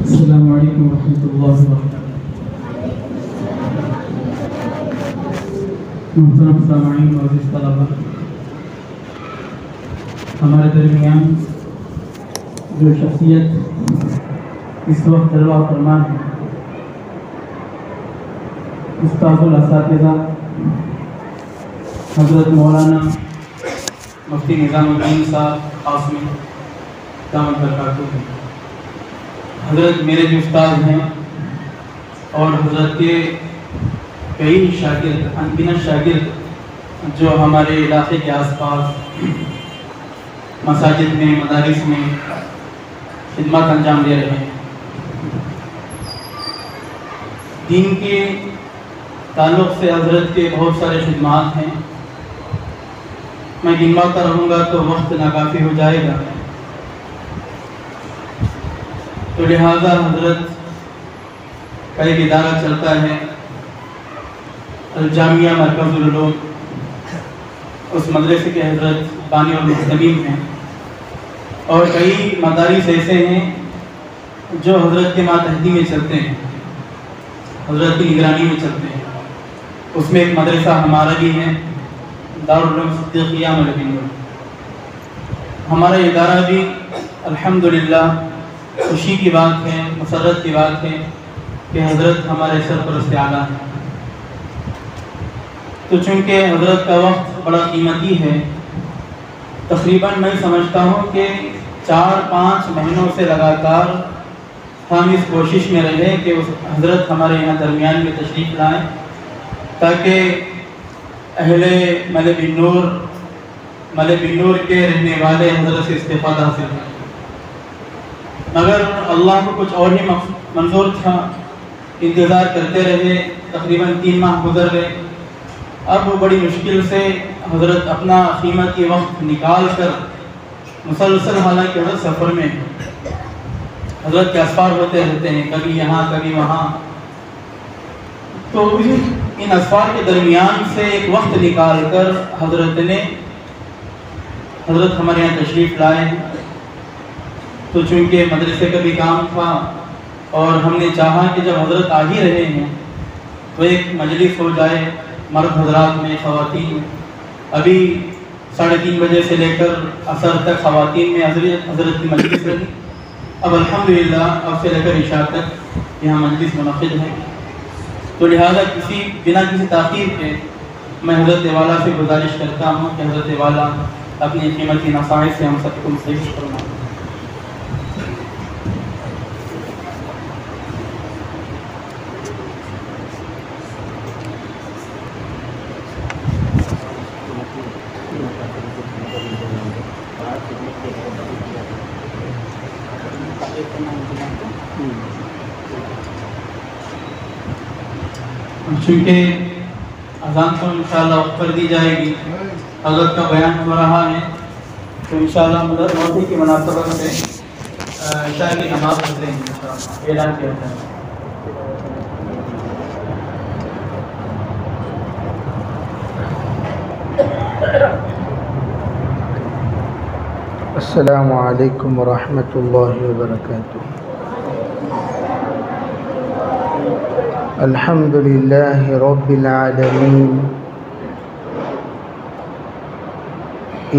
अस्सलामु अलैकुम वरहमतुल्लाहि वबरकातुहू। मुहतरम सामाईन और अज़ीज़ तलबा, हमारे दरमियान जो शख्सियत इस वक्त जलवा फरमान है, उस्तादुल असातिज़ा हज़रत मौलाना मुफ्ती निज़ामुद्दीन साहब कासमी दामत बरकातहू। हज़रत मेरे जो उस्ताद हैं और हज़रत के कई शागिर्द, अनगिनत शागिर्द जो हमारे इलाके के आसपास मसाजिद में, मदारिस में खिदमत अंजाम दे रहे हैं। दीन के ताल्लुक़ से हज़रत के बहुत सारे खिदमात हैं। मैं गिनवाता रहूँगा तो वक्त नाकाफ़ी हो जाएगा, तो लिहाजा हज़रत का एक इदारा चलता है जामिया मरकज़ुल उलूम, उस मदरसे के हज़रत बानी और मुस्तमीम हैं, और कई मदारिस ऐसे हैं जो हज़रत के मातहती में चलते हैं, हज़रत की निगरानी में चलते हैं। उसमें एक मदरसा हमारा भी है, दारुल उलूम सिद्दीक़िया मलबीन। हमारा इदारा भी अल्हम्दुलिल्लाह खुशी की बात है, मसरत की बात है कि हज़रत हमारे सरपरस्त आला हैं। तो चूँकि हज़रत का वक्त बड़ा कीमती है, तकरीबन मैं समझता हूँ कि 4-5 महीनों से लगातार हम इस कोशिश में रहे कि उस हज़रत हमारे यहाँ दरमियान में तशरीफ़ लाएँ, ताकि अहले मले बिन नूर के रहने वाले हज़रत से इस्तिफ़ादा हासिल करें। मगर अल्लाह को कुछ और ही मंजूर था। इंतज़ार करते रहे, तकरीबन 3 माह गुजर गए। अब बड़ी मुश्किल से हज़रत अपना कीमती वक्त निकाल कर मुसलसल, हालांकि हज़रत सफ़र में हज़रत के असफार होते रहते हैं, कभी यहाँ कभी वहाँ, तो इन असफार के दरमियान से एक वक्त निकाल कर हज़रत हमारे यहाँ तशरीफ़ लाए। तो चूँकि मदरसे का भी काम था और हमने चाहा कि जब हज़रत आ ही रहे हैं तो एक मजलिस हो जाए मर्द हज़रात में, ख़वातीन में। अभी 3:30 बजे से लेकर असर तक ख़वातीन में हज़रत की मजलिस रही। अब अल्हम्दुलिल्लाह अब से लेकर इशा तक यहाँ मजलिस मुनक़िद है। तो लिहाजा बिना किसी ताख़ीर के मैं हज़रत वाला से गुजारिश करता हूँ कि हज़रत वाला अपनी कीमती नसाइह से हम सबको मुस्तफ़ीद फरमाएं। चूँकि अज़ान तो इंशाअल्लाह वक्त पर दी जाएगी, हज़रत का बयान हो रहा है, तो इंशाअल्लाह मौती की मुनासबत से इशा की नमाज़ पढ़ लेंगे इंशाअल्लाह, ऐलान किया जाए। अस्सलामु अलैकुम वरहमतुल्लाहि वबरकातुहू। अल्हम्दुलिल्लाहि रब्बिल आलमीन,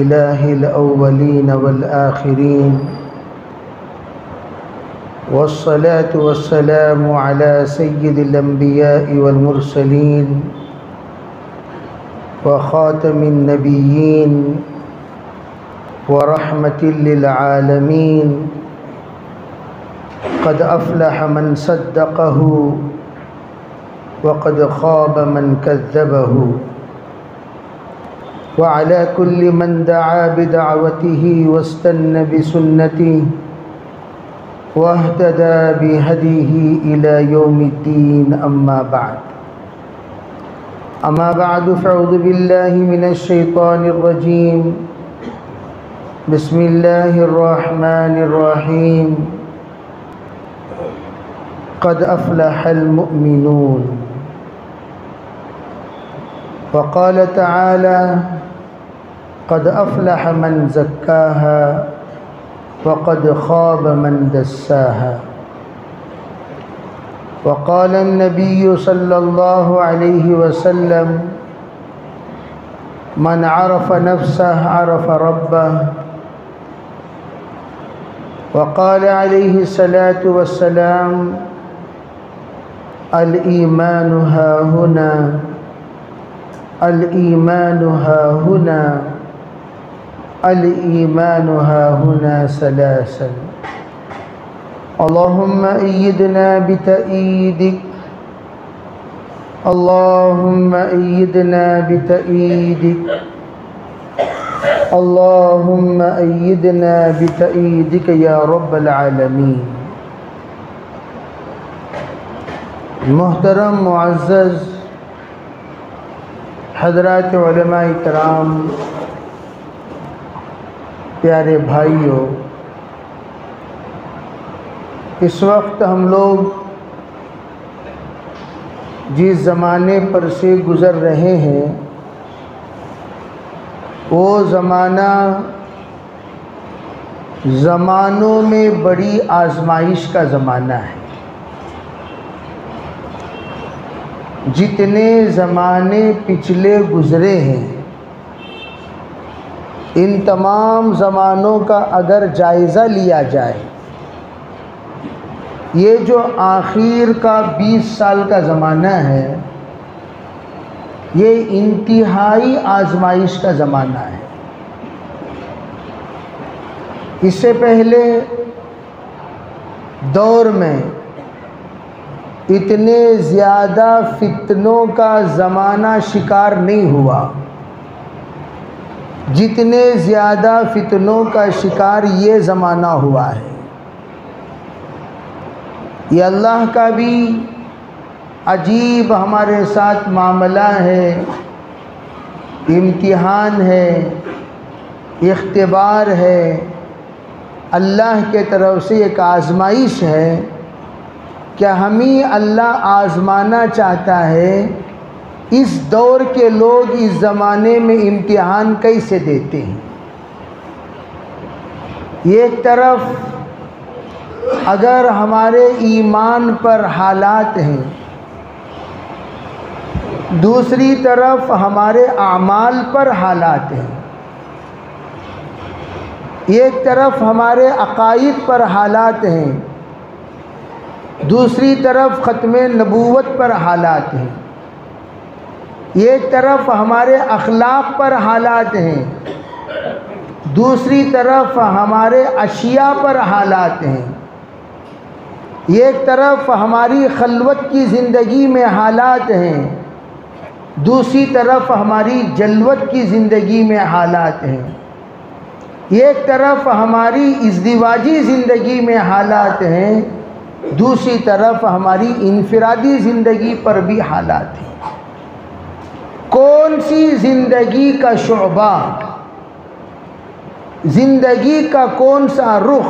इलाहिल अव्वलीन वल आखिरीन, वस्सलातु वस्सलामु अला सय्यिदिल अंबिया'i वल मुरसलीन व खातमिन नबिय्यीन व रहमतिल लिल आलमीन। क़द अफ़लह मन सद्दक़हु वक़द ख़ाब मन कज़्ज़बहु व अला कुल्लि मन दआ बिदअवतिही वस्तन्ना बिसुन्नतिही वहतदा बिहदीही इला यौमिद्दीन। अम्मा बाद फ़अऊज़ु बिल्लाहि मिनश शैतानिर रजीम। बिस्मिल्लाहिर रहमानिर रहीम। क़द अफ़लहल मुअमिनून। वक़ाल तआला क़द अफ़लह मन ज़क्काहा वक़द ख़ाब मन दस्साहा। वक़ाल नबी सल्लल्लाहु अलैहि वसल्लम मन अरफ़ नफ्सह अरफ़ रब्बह वक़ाल अलैहि सलातु वस्सलाम अल ईमानु हाहुना अल ईमानु हाहुना अल ईमानु हाहुना सलासन अल्लाहुम्मा अय्यिदना बितअयीदिक अल्लाहुम्मा अय्यिदना बितअयीदिक अल्लाहुम्मा अय्यिदना बितअयीदिक या रब्बल आलमीन। मुहतरम मुअज़्ज़ज़ हज़रात उलमाए किराम, प्यारे भाइयों, इस वक्त हम लोग जिस ज़माने पर से गुज़र रहे हैं वो ज़माना ज़मानों में बड़ी आज़माइश का ज़माना है। जितने ज़माने पिछले गुज़रे हैं इन तमाम ज़मानों का अगर जायज़ा लिया जाए, ये जो आखिर का 20 साल का ज़माना है ये इंतहाई आज़माइश का ज़माना है। इससे पहले दौर में इतने ज़्यादा फितनों का ज़माना शिकार नहीं हुआ जितने ज़्यादा फितनों का शिकार ये ज़माना हुआ है। ये अल्लाह का भी अजीब हमारे साथ मामला है, इम्तिहान है, इख्तिबार है, अल्लाह के तरफ से एक आज़माइश है। क्या हमें अल्लाह आज़माना चाहता है इस दौर के लोग इस ज़माने में इम्तिहान कैसे देते हैं। एक तरफ अगर हमारे ईमान पर हालात हैं, दूसरी तरफ हमारे आमाल पर हालात हैं, एक तरफ हमारे अक़ाइद पर हालात हैं, दूसरी तरफ ख़त्मे नबूवत पर हालात हैं, एक तरफ हमारे अखलाक पर हालात हैं, दूसरी तरफ हमारे अशिया पर हालात हैं, एक तरफ हमारी खलवत की ज़िंदगी में हालात हैं, दूसरी तरफ हमारी जलवत की ज़िंदगी में हालात हैं, एक तरफ हमारी इज़्दिवाजी ज़िंदगी में हालात हैं, दूसरी तरफ हमारी इनफिरादी ज़िंदगी पर भी हालात हैं। कौन सी ज़िंदगी का शुअबा, ज़िंदगी का कौन सा रुख,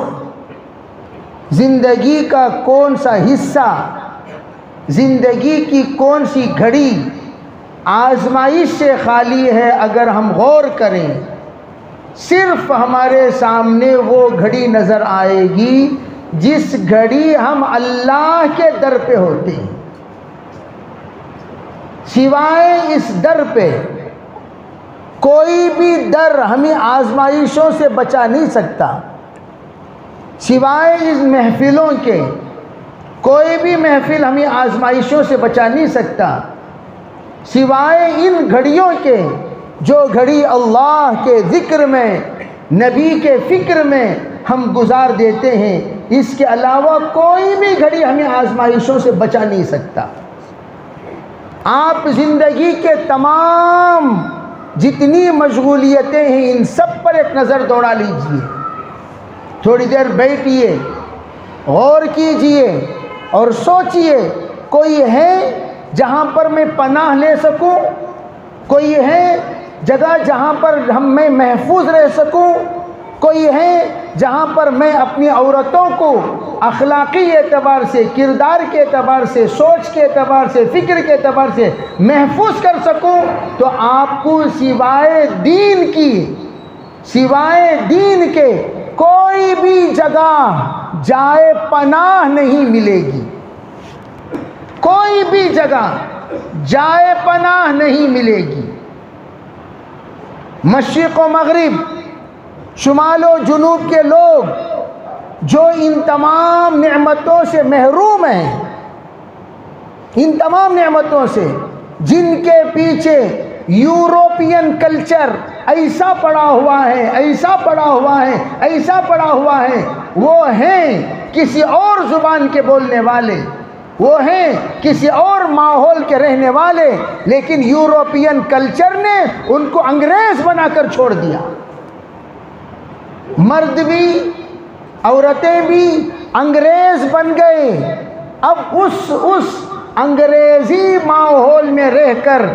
ज़िंदगी का कौन सा हिस्सा, ज़िंदगी की कौन सी घड़ी आज़माइश से खाली है, अगर हम गौर करें सिर्फ हमारे सामने वो घड़ी नज़र आएगी जिस घड़ी हम अल्लाह के दर पे होते हैं। सिवाय इस दर पे कोई भी दर हमें आज़माइशों से बचा नहीं सकता। सिवाय इस महफ़िलों के कोई भी महफ़िल हमें आज़माइशों से बचा नहीं सकता। सिवाय इन घड़ियों के जो घड़ी अल्लाह के ज़िक्र में, नबी के फ़िक्र में हम गुजार देते हैं, इसके अलावा कोई भी घड़ी हमें आज़माइशों से बचा नहीं सकता। आप ज़िंदगी के तमाम जितनी मशगूलियतें हैं इन सब पर एक नज़र दौड़ा लीजिए, थोड़ी देर बैठिए, गौर कीजिए और सोचिए कोई है जहाँ पर मैं पनाह ले सकूं, कोई है जगह जहाँ पर मैं महफूज रह सकूं, कोई है जहाँ पर मैं अपनी औरतों को अखलाकी एतबार से, किरदार के एतबार से, सोच के एतबार से, फ़िक्र के एतबार से महफूज कर सकूं। तो आपको सिवाय दीन के कोई भी जगह जाए पनाह नहीं मिलेगी। कोई भी जगह जाए पनाह नहीं मिलेगी। मशरिक़ व मगरिब, शुमाल व जुनूब के लोग जो इन तमाम नेमतों से महरूम हैं, इन तमाम नेमतों से, जिनके पीछे यूरोपियन कल्चर ऐसा पड़ा हुआ है, ऐसा पड़ा हुआ है, ऐसा पड़ा हुआ है, वो हैं किसी और ज़ुबान के बोलने वाले, वो हैं किसी और माहौल के रहने वाले, लेकिन यूरोपियन कल्चर ने उनको अंग्रेज़ बनाकर छोड़ दिया। मर्द भी, औरतें भी अंग्रेज़ बन गए। अब उस अंग्रेज़ी माहौल में रहकर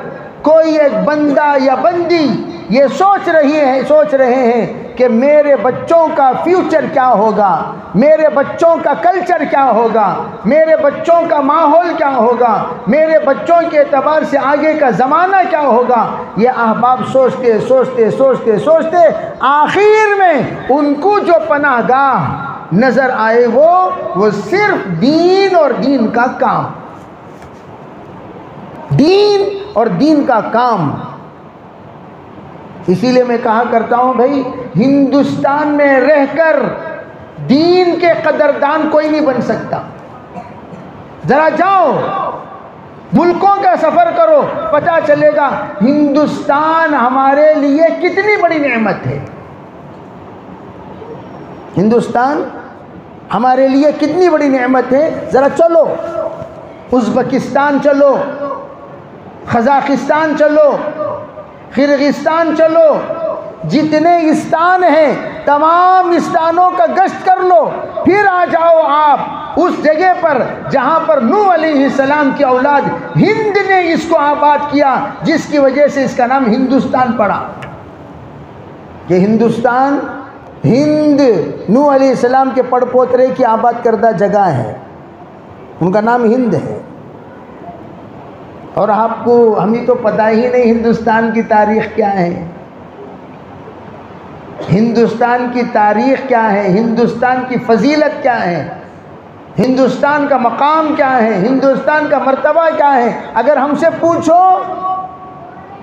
कोई एक बंदा या बंदी ये सोच रहे हैं कि मेरे बच्चों का फ्यूचर क्या होगा, मेरे बच्चों का कल्चर क्या होगा, मेरे बच्चों का माहौल क्या होगा, मेरे बच्चों के एतबार से आगे का ज़माना क्या होगा। ये अहबाब सोचते सोचते सोचते सोचते आखिर में उनको जो पनाहगाह नज़र आए वो सिर्फ दीन और दीन का काम, दीन और दीन का काम। इसीलिए मैं कहा करता हूं भाई, हिंदुस्तान में रहकर दीन के कदरदान कोई नहीं बन सकता। जरा जाओ मुल्कों का सफ़र करो, पता चलेगा हिंदुस्तान हमारे लिए कितनी बड़ी नेमत है। हिंदुस्तान हमारे लिए कितनी बड़ी नेमत है। ज़रा चलो उज़्बेकिस्तान चलो, कज़ाकिस्तान चलो, किर्गिस्तान चलो, जितने स्थान हैं तमाम स्थानों का गश्त कर लो, फिर आ जाओ आप उस जगह पर जहाँ पर नूह अलैहिस्सलाम की औलाद हिंद ने इसको आबाद किया, जिसकी वजह से इसका नाम हिंदुस्तान पड़ा। ये हिंदुस्तान, हिंद नूह अलैहिस्सलाम के पड़पोतरे की आबाद करदा जगह है, उनका नाम हिंद है। और आपको हमें तो पता ही नहीं हिंदुस्तान की तारीख़ क्या है, हिंदुस्तान की तारीख़ क्या है, हिंदुस्तान की फजीलत क्या है, हिंदुस्तान का मकाम क्या है, हिंदुस्तान का मर्तबा क्या है। अगर हमसे पूछो,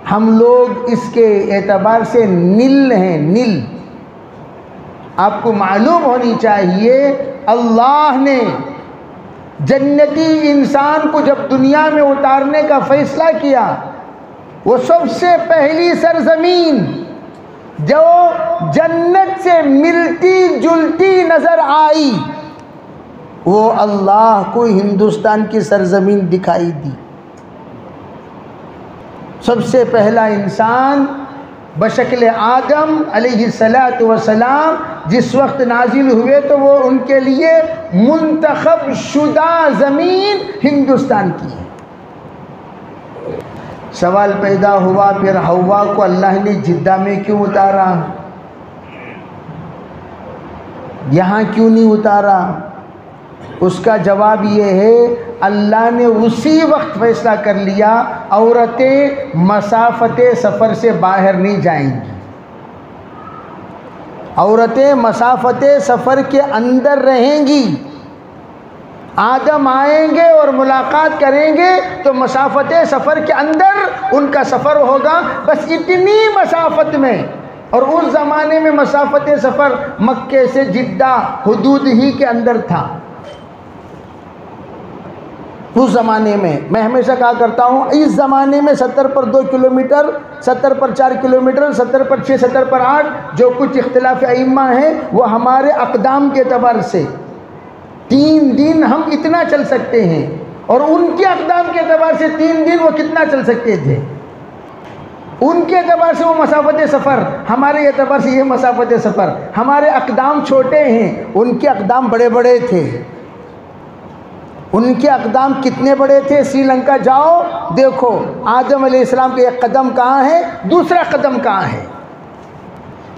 हम लोग इसके एतबार से नील हैं, नील। आपको मालूम होनी चाहिए, अल्लाह ने जन्नती इंसान को जब दुनिया में उतारने का फैसला किया, वो सबसे पहली सरजमीन जो जन्नत से मिलती जुलती नज़र आई, वो अल्लाह को हिंदुस्तान की सरजमीन दिखाई दी। सबसे पहला इंसान बशक्ल आदम अलैहिस्सलातु वस्सलाम जिस वक्त नाजिल हुए, तो वो उनके लिए मुंतखब शुदा ज़मीन हिंदुस्तान की है। सवाल पैदा हुआ, फिर हव्वा को अल्लाह ने जिद्दा में क्यों उतारा, यहाँ क्यों नहीं उतारा? उसका जवाब ये है, अल्लाह ने उसी वक्त फैसला कर लिया, औरतें मसाफ़ते सफ़र से बाहर नहीं जाएंगी, औरतें मसाफ़ते सफ़र के अंदर रहेंगी। आदम आएंगे और मुलाकात करेंगे तो मसाफ़ते सफ़र के अंदर उनका सफ़र होगा, बस इतनी मसाफ़त में। और उस ज़माने में मसाफ़ते सफ़र मक्के से जिद्दा हुदूद ही के अंदर था। उस ज़माने में मैं हमेशा कहा करता हूँ, इस ज़माने में 70 पर 2 किलोमीटर, 70 पर 4 किलोमीटर, 70 पर 6, 70 पर 8, जो कुछ इख्तिलाफ अइम्मा है वो हमारे अक़दाम के एतबार से 3 दिन हम इतना चल सकते हैं, और उनके अक़दाम के एतबार से 3 दिन वो कितना चल सकते थे। उनके एतबार से वो मसाफ़त सफ़र, हमारे एतबार से ये मसाफ़त सफ़र। हमारे अक़दाम छोटे हैं, उनके अक़दाम बड़े बड़े थे। उनके अक़दाम कितने बड़े थे? श्रीलंका जाओ देखो, आदम अलैहिस्सलाम का एक कदम कहाँ है, दूसरा कदम कहाँ है,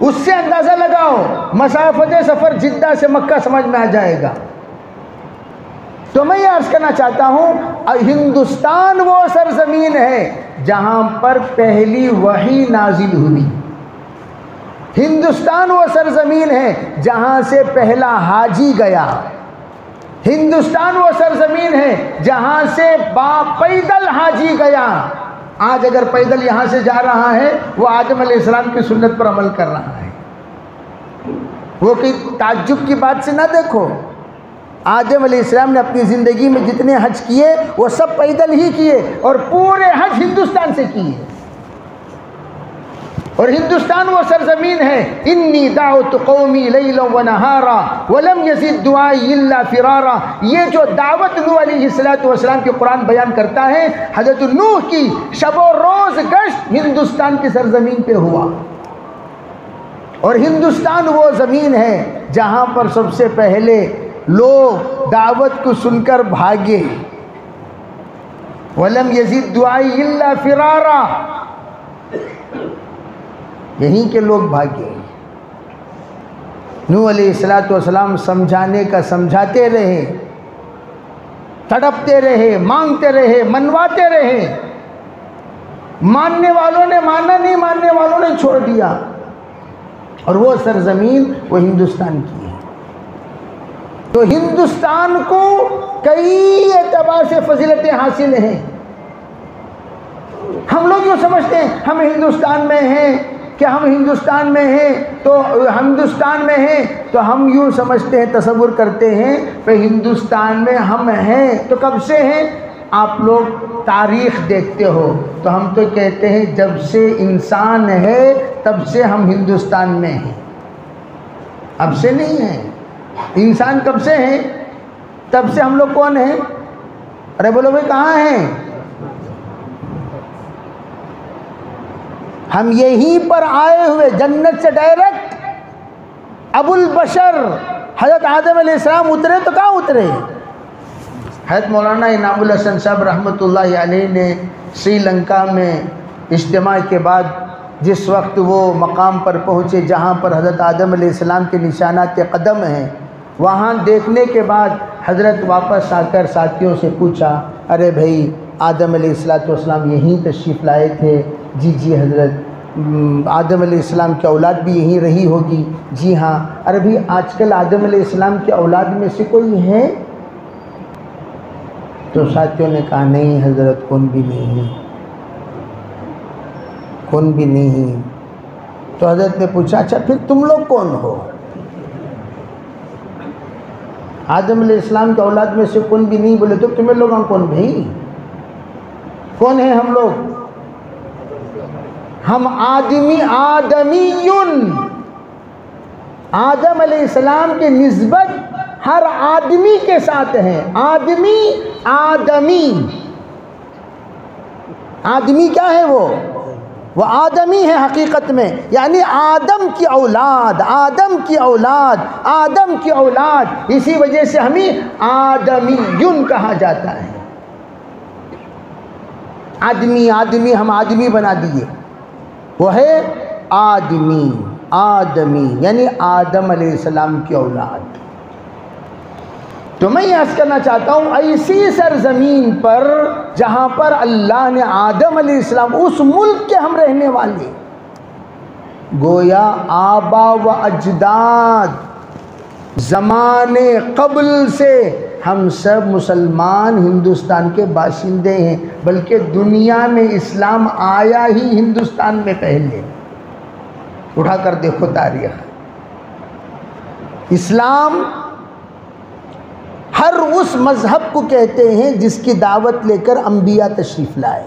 उससे अंदाज़ा लगाओ। मसाफ़त सफ़र जिद्दा से मक्का समझ में आ जाएगा। तो मैं ये अर्ज़ करना चाहता हूँ, हिंदुस्तान वो सरज़मीन है जहाँ पर पहली वही नाजिल हुई। हिंदुस्तान वो सरज़मीन है जहाँ से पहला हाजी गया। हिंदुस्तान वो सरजमीन है जहाँ से पैदल हाजी गया। आज अगर पैदल यहाँ से जा रहा है वो आदम अलैहिस्सलाम की सुन्नत पर अमल कर रहा है। वो कोई ताज्जुब की बात से ना देखो। आदम अलैहिस्सलाम ने अपनी ज़िंदगी में जितने हज किए वो सब पैदल ही किए और पूरे हज हिंदुस्तान से किए। और हिंदुस्तान वो सरजमीन है, इन्नी दावत कौमी लैला व नहारा वलम यज़िद दुआई इल्ला फिरारा। ये जो दावत नूह अलैहिस्सलातु वस्सलाम के कुरान बयान करता है, हज़रत नूह की शबो रोज़ गश्त हिंदुस्तान की सरजमीन पे हुआ। और हिंदुस्तान वो ज़मीन है जहाँ पर सबसे पहले लोग दावत को सुनकर भागे। वलम यज़िद दुआई इल्ला फिरारा, यहीं के लोग भागे। नूह अलैहिस्सलातु वस्सलाम समझाने का समझाते रहे, तड़पते रहे, मांगते रहे, मनवाते रहे। मानने वालों ने माना, नहीं मानने वालों ने छोड़ दिया। और वो सरजमीन वो हिंदुस्तान की है। तो हिंदुस्तान को कई एतबार से फजीलतें हासिल हैं। हम लोग यूँ समझते हैं हम हिंदुस्तान में हैं, कि हम हिंदुस्तान में हैं तो हिंदुस्तान में हैं तो हम यूँ समझते हैं, तसव्वुर करते हैं कि हिंदुस्तान में हम हैं। तो कब से हैं? आप लोग तारीख़ देखते हो तो हम तो कहते हैं जब से इंसान है तब से हम हिंदुस्तान में हैं, अब से नहीं है। इंसान कब से हैं? तब से हम लोग कौन हैं? अरे बोलो भाई कहाँ हैं? हम यहीं पर आए हुए, जन्नत से डायरेक्ट अबुल बशर हज़रत आदम अलैहिस्सलाम उतरे तो कहाँ उतरे? हज़रत मौलाना इनामुल हसन साहब रहमतुल्लाहि अलैह ने श्रीलंका में इज्तिमा के बाद जिस वक्त वो मकाम पर पहुँचे जहाँ पर हज़रत आदम अलैहिस्सलाम के निशानात कदम हैं, वहाँ देखने के बाद हज़रत वापस आकर साथियों से पूछा, अरे भाई आदम अलैहिस्सलाम यहीं तशरीफ़ लाए थे? जी हज़रत आदम अलैहिस्सलाम की औलाद भी यहीं रही होगी। जी हाँ। अरे भाई आजकल आदम अलैहिस्सलाम की औलाद में से कोई है? तो साथियों ने कहा नहीं हज़रत, कौन भी नहीं है, कौन भी नहीं। तो हज़रत ने पूछा अच्छा फिर तुम लोग कौन हो? आदम अलैहिस्सलाम की औलाद में से कौन भी नहीं बोले तो तुम्हें लोग कौन भाई? कौन है हम लोग? हम आदमीयुन। आदम अलैहिस्सलाम की निस्बत हर आदमी के साथ है। आदमी क्या है? वो आदमी है हकीकत में, यानी आदम की औलाद, आदम की औलाद, आदम की औलाद। इसी वजह से हमें आदमीयुन कहा जाता है। आदमी हम आदमी बना दिए, वो है आदमी यानी आदम अलैहिस्सलाम की औलाद। तो मैं ये अर्ज़ करना चाहता हूँ ऐसी सरज़मीन पर जहाँ पर अल्लाह ने आदम अलैहिस्सलाम, उस मुल्क के हम रहने वाले, गोया आबा व अजदाद ज़माने क़ब्ल से हम सब मुसलमान हिंदुस्तान के बाशिंदे हैं। बल्कि दुनिया में इस्लाम आया ही हिंदुस्तान में पहले। उठाकर देखो तारीख़, इस्लाम हर उस मज़हब को कहते हैं जिसकी दावत लेकर अम्बिया तशरीफ़ लाए।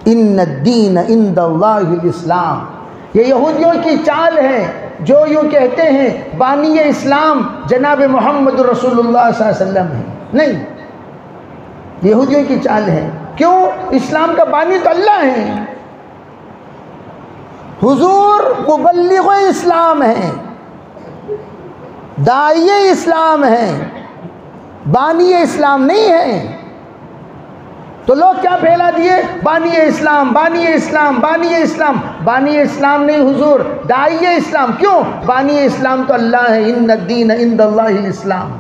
इन्नद्दीन इंदल्लाहिल इस्लाम। ये यहूदियों की चाल है जो यूँ कहते हैं बानी इस्लाम जनाब मोहम्मद रसूलुल्लाह सल्लल्लाहु अलैहि वसल्लम है। नहीं, यहूदियों की चाल है। क्यों? इस्लाम का बानी तो अल्लाह है। हुजूर मुबल्लिग इस्लाम है, दाइये इस्लाम है, बानी इस्लाम नहीं है। तो लोग क्या फैला दिए? बानी इस्लाम, बानी इस्लाम, बानी इस्लाम। बानी इस्लाम नहीं हुजूर, दाइये इस्लाम। क्यों? बानी इस्लाम तो अल्लाह है। इन्नद्दीन इंदल्लाहिल इस्लाम।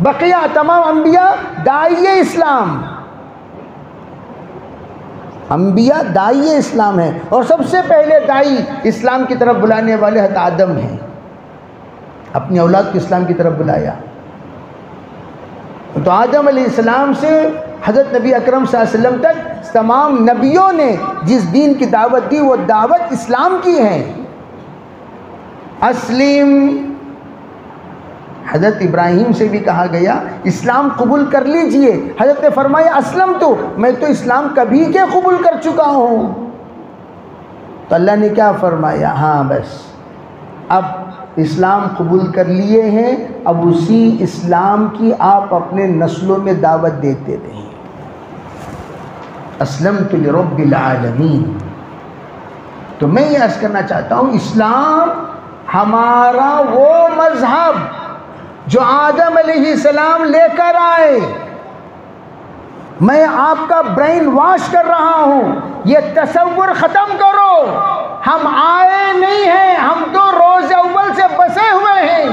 बकिया तमाम अम्बिया दाइये इस्लाम, अम्बिया दाइये इस्लाम है। और सबसे पहले दाई इस्लाम की तरफ बुलाने वाले हज़रत आदम हैं। अपनी औलाद को इस्लाम की तरफ बुलाया। तो आदम अलैहिस्सलाम से हज़रत नबी अकरम सल्लल्लाहु अलैहि वसल्लम तक तमाम नबियों ने जिस दीन की दावत दी वो दावत इस्लाम की है। अस्लिम, हज़रत इब्राहीम से भी कहा गया इस्लाम कबूल कर लीजिए। हज़रत ने फरमाया असलम तो, मैं तो इस्लाम कभी के कबूल कर चुका हूँ। तो अल्लाह ने क्या फरमाया, हाँ बस अब इस्लाम कबूल कर लिए हैं, अब उसी इस्लाम की आप अपने नस्लों में दावत देते रहिए। अस्लमतु लिरब्बिल आलमीन। तो मैं ये अर्ज़ करना चाहता हूँ, इस्लाम हमारा वो मज़हब जो आदम अलैहिस्सलाम लेकर आए। मैं आपका ब्रेन वॉश कर रहा हूँ, ये तसव्वुर ख़त्म करो, हम आए नहीं हैं, हम तो रोज़ अव्वल से बसे हुए हैं।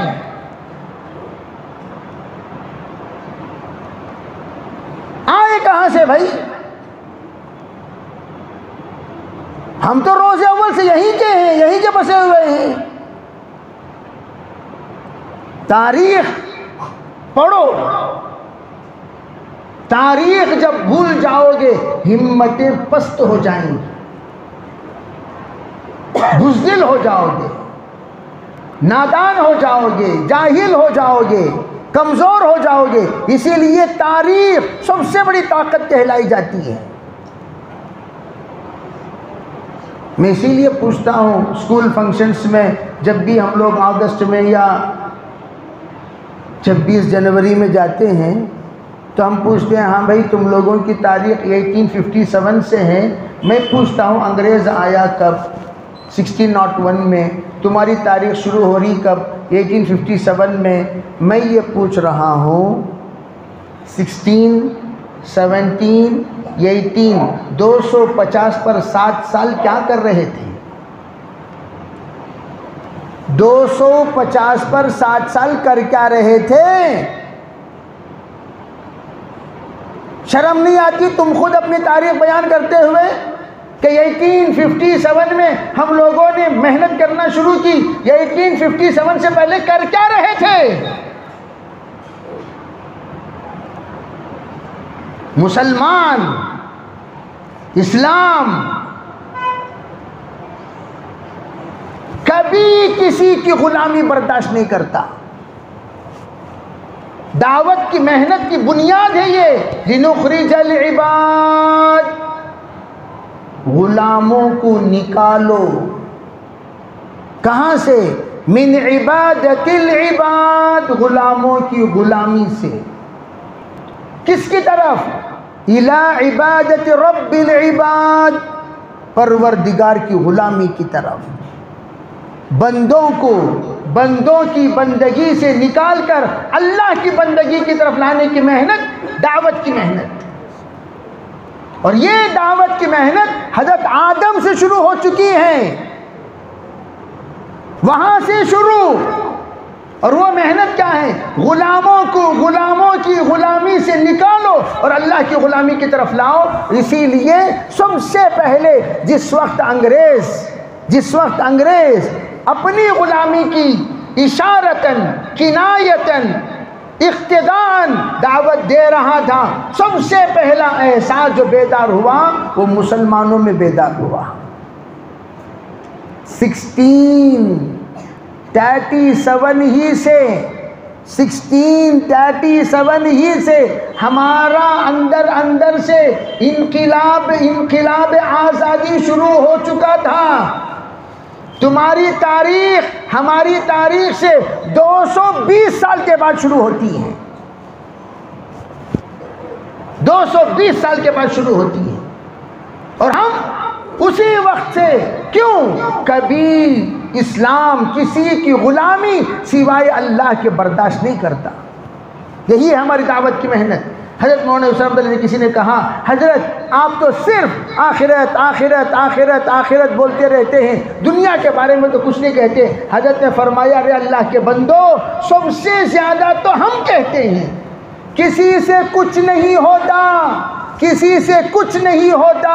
आए कहाँ से भाई? हम तो रोज़ अव्वल से यहीं के हैं, यहीं के बसे हुए हैं। तारीख पढ़ो, तारीख जब भूल जाओगे हिम्मतें पस्त हो जाएंगी, बुज़दिल हो जाओगे, नादान हो जाओगे, जाहिल हो जाओगे, कमज़ोर हो जाओगे। इसीलिए तारीख सबसे बड़ी ताकत कहलाई जाती है। मैं इसीलिए पूछता हूँ स्कूल फंक्शंस में, जब भी हम लोग अगस्त में या 26 जनवरी में जाते हैं तो हम पूछते हैं, हाँ भाई तुम लोगों की तारीख 1857 से है। मैं पूछता हूँ अंग्रेज़ आया कब? 1601 में। तुम्हारी तारीख शुरू हो रही कब? 1857 में। मैं ये पूछ रहा हूँ 16, 17, 18, 250 पर 7 साल क्या कर रहे थे? 250 पर 7 साल कर क्या रहे थे? शर्म नहीं आती तुम खुद अपनी तारीख बयान करते हुए कि 1857 में हम लोगों ने मेहनत करना शुरू की? 1857 से पहले कर क्या रहे थे? मुसलमान, इस्लाम कभी किसी की गुलामी बर्दाश्त नहीं करता। दावत की मेहनत की बुनियाद है ये, लिनुखरिजल इबाद, गुलामों को निकालो। कहाँ से? मिन इबादतिल इबाद, गुलामों की गुलामी से। किसकी तरफ? इला इबादत रब्बिल इबाद, परवरदिगार की गुलामी की तरफ। बंदों को बंदों की बंदगी से निकालकर अल्लाह की बंदगी की तरफ लाने की मेहनत, दावत की मेहनत। और ये दावत की मेहनत हज़रत आदम से शुरू हो चुकी है, वहां से शुरू। और वो मेहनत क्या है? गुलामों को गुलामों की गुलामी से निकालो और अल्लाह की गुलामी की तरफ लाओ। इसीलिए सबसे पहले जिस वक्त अंग्रेज अपनी गुलामी की इशारतन, किनायतन, इख्तिदान दावत दे रहा था, सबसे पहला एहसास जो बेदार हुआ वो मुसलमानों में बेदार हुआ। 1637 ही से हमारा अंदर से इनकिलाब आज़ादी शुरू हो चुका था। तुम्हारी तारीख हमारी तारीख से 220 साल के बाद शुरू होती है, 220 साल के बाद शुरू होती है। और हम उसी वक्त से क्यों कभी इस्लाम किसी की गुलामी सिवाय अल्लाह के बर्दाश्त नहीं करता। यही है हमारी दावत की मेहनत। हज़रत मौलाना हुसैन ने किसी ने कहा, हज़रत आप तो सिर्फ आखिरत आखिरत आखिरत आखिरत बोलते रहते हैं, दुनिया के बारे में तो कुछ नहीं कहते। हज़रत ने फरमाया, अरे अल्लाह के बंदो, सबसे ज़्यादा तो हम कहते हैं किसी से कुछ नहीं होता, किसी से कुछ नहीं होता,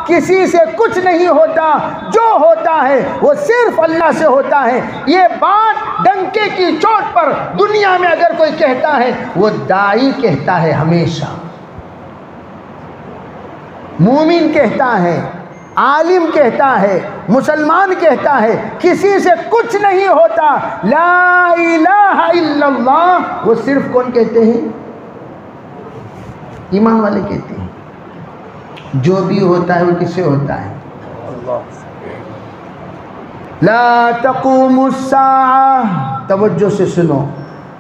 किसी से कुछ नहीं होता, जो होता है वो सिर्फ अल्लाह से होता है। ये बात डंके की चोट पर दुनिया में अगर कोई कहता है, वो दाई कहता है, हमेशा मूमिन कहता है, आलिम कहता है, मुसलमान कहता है, किसी से कुछ नहीं होता, ला इलाहा इल्लल्लाह। वो सिर्फ कौन कहते हैं? ईमान वाले कहते हैं। जो भी होता है वो किससे होता है? ला तक़ूमुस्साअह, तवज्जो से सुनो,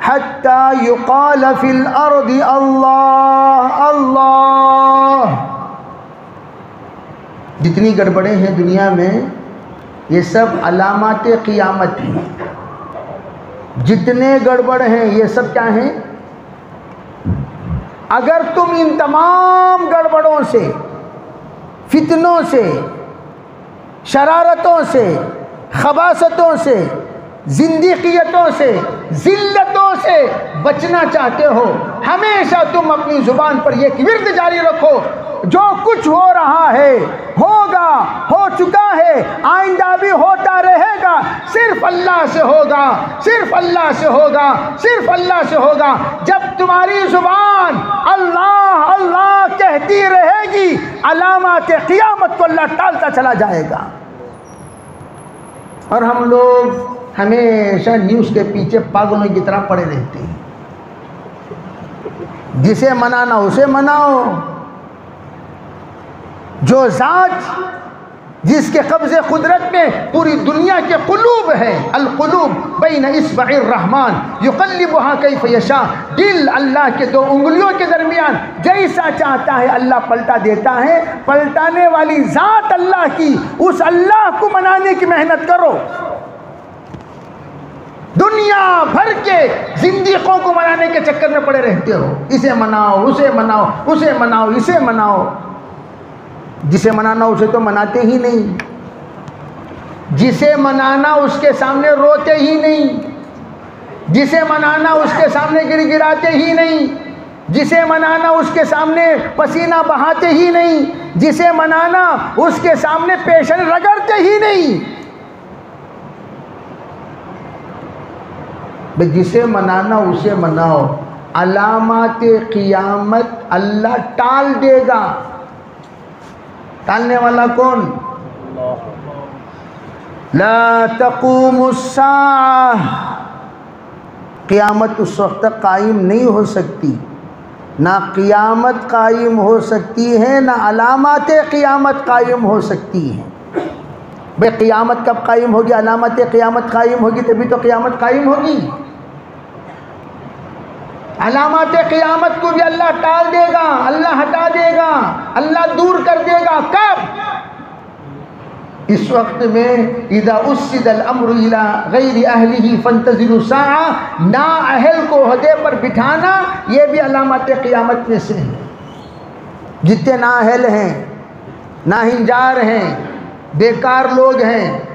हत्ता युक़ाल फिल अर्दि अल्लाह अल्लाह। जितनी गड़बड़े हैं दुनिया में, ये सब अलामाते क़ियामत हैं। जितने गड़बड़ हैं ये सब क्या हैं? अगर तुम इन तमाम गड़बड़ों से, फितनों से, शरारतों से, खबासतों से, जिंदगियतों से, जिल्लतों से बचना चाहते हो, हमेशा तुम अपनी ज़ुबान पर एक विर्द जारी रखो, जो कुछ हो रहा है, होगा, हो चुका है, आइंदा भी होता रहेगा, सिर्फ अल्लाह से होगा, सिर्फ अल्लाह से होगा, सिर्फ अल्लाह से होगा। जब तुम्हारी ज़ुबान अल्लाह अल्लाह कहती रहेगी, अलामात क़ियामत को अल्लाह टालता चला जाएगा। और हम लोग हमेशा न्यूज़ के पीछे पागलों की तरह पड़े रहते हैं। जिसे मनाना उसे मनाओ, जो ज़ात जिसके कब्ज़े कुदरत में पूरी दुनिया के कुलूब है, अल-कुलूब बैन इस्बइर रहमान युक़ल्लिबुहा कैफ़ यशा, दिल अल्लाह के दो उंगलियों के दरमियान जैसा चाहता है अल्लाह पलटा देता है। पलटाने वाली ज़ात अल्लाह की, उस अल्लाह को मनाने की मेहनत करो। दुनिया भर के जिंदगियों को मनाने के चक्कर में पड़े रहते हो, इसे मनाओ, उसे मनाओ, उसे मनाओ, इसे मनाओ। जिसे मनाना उसे तो मनाते ही नहीं, जिसे मनाना उसके सामने रोते ही नहीं, जिसे मनाना उसके सामने गिड़गिड़ाते ही नहीं, जिसे मनाना उसके सामने पसीना बहाते ही नहीं, जिसे मनाना उसके सामने पेशन रगड़ते ही नहीं। जिसे मनाना उसे मनाओ, अलामाते क़ियामत अल्लाह टाल देगा। टालने वाला कौन? ला तक़ूमुस्साअह, क़ियामत उस वक्त तक कायम नहीं हो सकती, ना क़ियामत कायम हो सकती है, ना अलामाते क़ियामत कायम हो सकती हैं। भाई क़ियामत कब कायम होगी? अलामाते क़ियामत कायम होगी तभी तो क़ियामत कायम होगी। अलामात क़ियामत को भी अल्लाह टाल देगा, अल्लाह हटा देगा, अल्लाह दूर कर देगा। कब? इस वक्त में इदा उस्सिदल अम्रु इला गैरि अहलिही फंतज़िरु साआ, ना अहल को ओहदे पर बिठाना, ये भी अलामात क़ियामत में से है। जितने ना अहल हैं, ना हिंजार हैं, बेकार लोग हैं,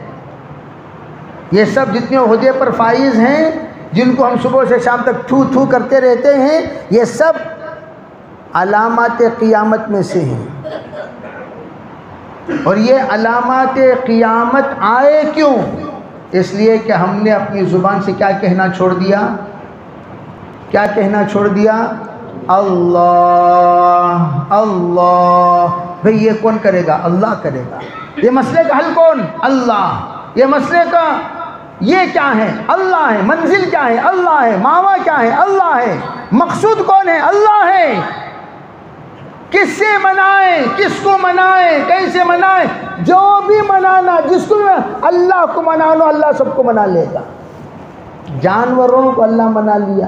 ये सब जितने ओहदे पर फाइज हैं, जिनको हम सुबह से शाम तक थू थू करते रहते हैं, ये सब अलामात क़ियामत में से हैं। और ये अलामात क़ियामत आए क्यों? इसलिए कि हमने अपनी ज़ुबान से क्या कहना छोड़ दिया? क्या कहना छोड़ दिया? अल्लाह अल्लाह। भाई ये कौन करेगा? अल्लाह करेगा। ये मसले का हल कौन? अल्लाह। ये मसले का ये क्या है? अल्लाह है। मंजिल क्या है? अल्लाह है। मावा क्या है? अल्लाह है। मकसूद कौन है? अल्लाह है। किससे मनाए, किसको मनाए, कैसे मनाए? जो भी मनाना, जिसको भी अल्लाह को मना लो, अल्लाह सबको मना लेगा। जानवरों को अल्लाह मना लिया।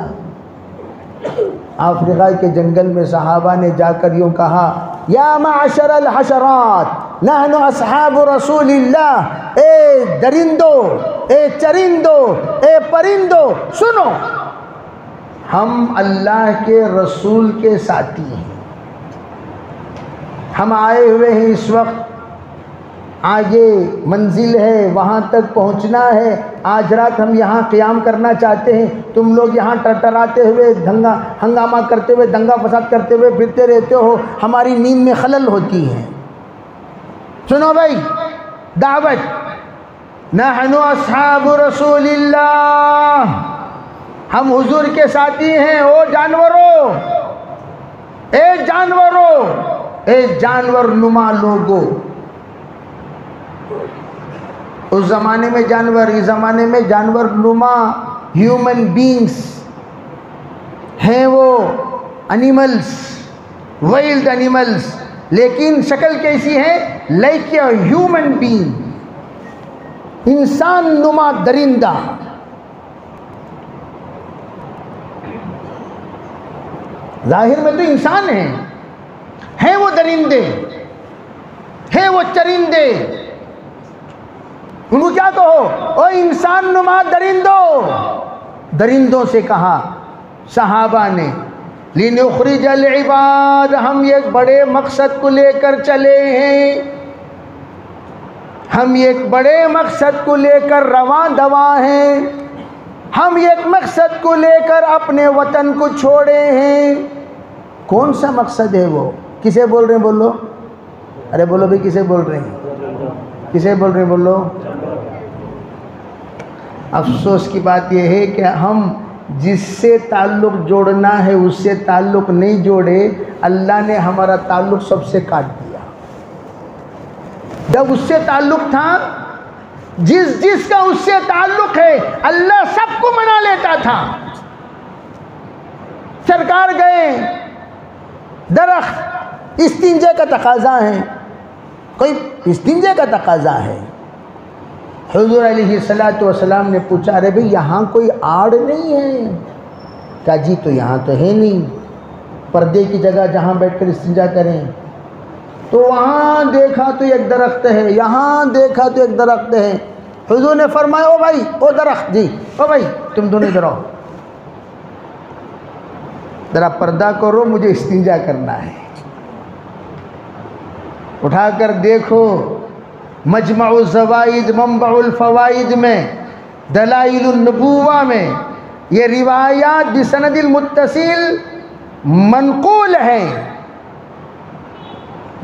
अफ्रीका के जंगल में सहाबा ने जाकर यूँ कहा, या माशरल हशरात नहनु अस्हाबु रसूलिल्लाह। ए दरिंदो, ए चरिंदो, ए परिंदो, सुनो, हम अल्लाह के रसूल के साथी हैं। हम आए हुए हैं इस वक्त आगे मंजिल है, वहाँ तक पहुँचना है। आज रात हम यहाँ क़याम करना चाहते हैं, तुम लोग यहाँ टरटराते हुए हंगामा करते हुए, दंगा फसाद करते हुए फिरते रहते हो, हमारी नींद में खलल होती है। सुनो भाई, दावत, नहनु अस्हाबु रसूलिल्लाह, हम हुजूर के साथी हैं। ओ जानवरों, ए जानवरों, ए जानवर नुमा लोगों। उस ज़माने में जानवर, इस ज़माने में जानवर नुमा ह्यूमन बींग्स हैं, वो एनिमल्स, वाइल्ड एनिमल्स, लेकिन शक्ल कैसी है? लाइक ए ह्यूमन बींग, इंसान नुमा दरिंदा। जाहिर में तो इंसान हैं वो दरिंदे, हैं वो चरिंदे। उनको क्या कहो? ओ इंसान नुमा दरिंदों। दरिंदों से कहा सहाबा ने, लिनुखरिजल इबाद, हम एक बड़े मकसद को लेकर चले हैं, हम एक बड़े मकसद को लेकर रवां दवा हैं, हम एक मकसद को लेकर अपने वतन को छोड़े हैं। कौन सा मकसद है वो? किसे बोल रहे हैं? बोलो, अरे बोलो भाई, किसे बोल रहे हैं? किसे बोल रहे हैं? बोलो। अफसोस की बात यह है कि हम जिससे ताल्लुक़ जोड़ना है उससे ताल्लुक़ नहीं जोड़े, अल्लाह ने हमारा ताल्लुक़ सबसे काट दिया। जब उससे ताल्लुक़ था, जिसका उससे ताल्लुक़ है, अल्लाह सबको मना लेता था। सरकार गए, दरख्त इस्तिंजे का तकाज़ा है, कोई इस्तिंजे का तकाज़ा है। हुज़ूर अलैहिस्सलातु वस्सलाम ने पूछा, अरे भाई यहाँ कोई आड़ नहीं है? क्या जी, तो यहाँ तो है नहीं, पर्दे की जगह जहाँ बैठकर इस्तिंजा करें। तो वहाँ देखा तो एक दरख्त है, यहाँ देखा तो एक दरख्त है। हुज़ूर ने फरमाया, ओ भाई, ओ दरख्त जी, ओ भाई, तुम दोनों इधर आओ, ज़रा पर्दा करो, मुझे इस्तिंजा करना है। उठाकर देखो, मजमउल ज़वाइद मंबउल फ़वाइद में, दलाइलुन नबुव्वा में ये रिवायात बिसनदिल मुत्तसिल मनक़ूल है।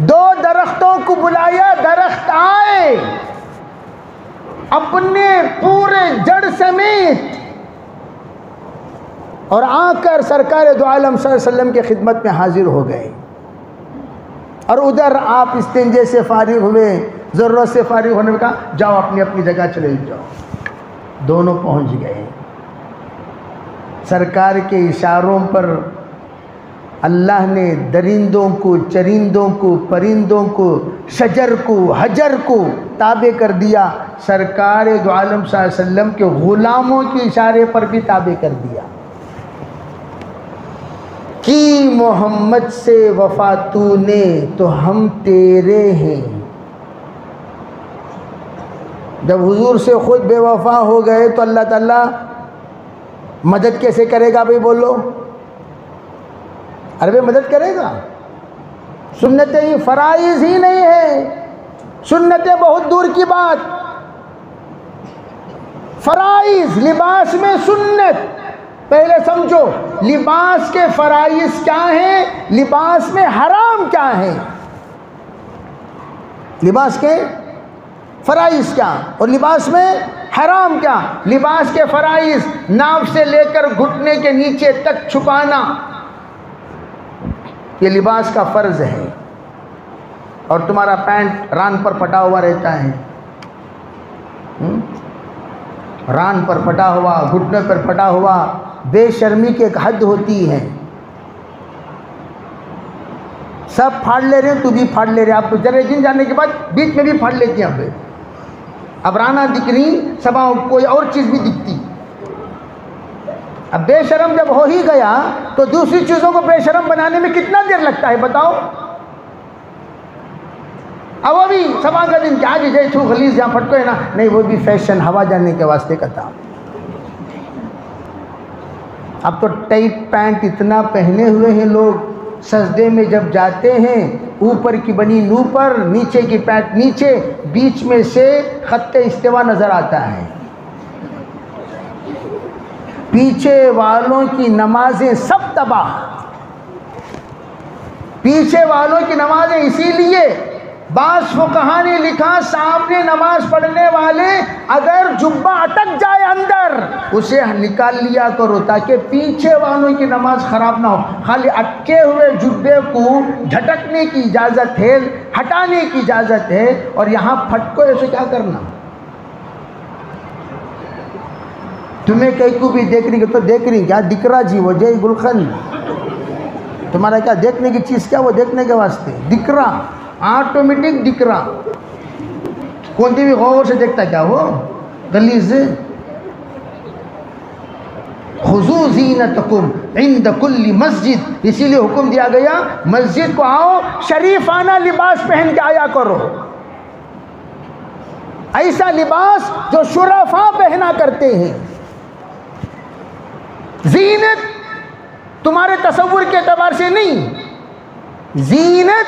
दो दरख्तों को बुलाया, दरख्त आए अपने पूरे जड़ समेत और आकर सरकार दो आलम सल्लल्लाहु अलैहि वसल्लम की खिदमत में हाजिर हो गए। और उधर आप इस्तिंजे से फारिग हुए, ज़रूरत से फारिग होने में कहा, जाओ अपनी अपनी जगह चले जाओ। दोनों पहुंच गए। सरकार के इशारों पर अल्लाह ने दरिंदों को, चरिंदों को, परिंदों को, शजर को, हजर को ताबे कर दिया। सरकार दो आलम सल्लल्लाहु अलैहि वसल्लम के ग़ुलामों के इशारे पर भी ताबे कर दिया कि मोहम्मद से वफ़ा तूने तो हम तेरे हैं। जब हुजूर से खुद बेवफा हो गए तो अल्लाह ताला मदद कैसे करेगा भाई? बोलो, अरे भाई मदद करेगा? सुन्नतें ही फ़राइज़ ही नहीं है, सुन्नतें बहुत दूर की बात। फ़राइज़, लिबास में सुन्नत, पहले समझो लिबास के फ़राइज़ क्या हैं, लिबास में हराम क्या है। लिबास के फ़राइज़ क्या और लिबास में हराम क्या? लिबास के फ़राइज़, नाव से लेकर घुटने के नीचे तक छुपाना, ये लिबास का फ़र्ज़ है। और तुम्हारा पैंट रान पर फटा हुआ रहता है, रान पर फटा हुआ, घुटने पर फटा हुआ, बेशर्मी की एक हद होती है। सब फाड़ ले रहे हैं, तू भी फाड़ ले रहे। आप जरा दिन जाने के बाद बीच में भी फाड़ लेती हैं। अब राना दिख रही, सब कोई और चीज़ भी दिखती। अब बेशरम जब हो ही गया तो दूसरी चीज़ों को बेशरम बनाने में कितना देर लगता है बताओ? अब वो भी सभा का दिन क्या जय छू खलीस जहाँ फटको है ना, नहीं वो भी फैशन, हवा जाने के वास्ते का था। अब तो टाइट पैंट इतना पहने हुए हैं लोग, सजदे में जब जाते हैं, ऊपर की बनी नूपर, नीचे की पैंट नीचे, बीच में से खत्ते इस्तिवा नज़र आता है। पीछे वालों की नमाजें सब तबाह, पीछे वालों की नमाजें। इसीलिए बाज़ फुक़हा ने लिखा, सामने नमाज पढ़ने वाले अगर जुब्बा अटक जाए अंदर, उसे निकाल लिया करो ताकि पीछे वालों की नमाज ख़राब ना हो। खाली अटके हुए जुब्बे को झटकने की इजाज़त है, हटाने की इजाज़त है, और यहाँ फटको ऐसे क्या करना। तुम्हें कहीं को भी देख रही तो देख रही क्या दिख रहा जी, वो जय गुलखन, तुम्हारा क्या देखने की चीज़, क्या वो देखने के वास्ते दिख रहा, ऑटोमेटिक दिख रहा। कौन भी गौर से देखता क्या वो गली से। खुजू ज़ीनतकुम इंद कुल्ली मस्जिद, इसीलिए हुक्म दिया गया मस्जिद को आओ शरीफाना लिबास पहन के आया करो, ऐसा लिबास जो शुरफा पहना करते हैं। ज़ीनत तुम्हारे तसव्वुर के एतबार से नहीं, ज़ीनत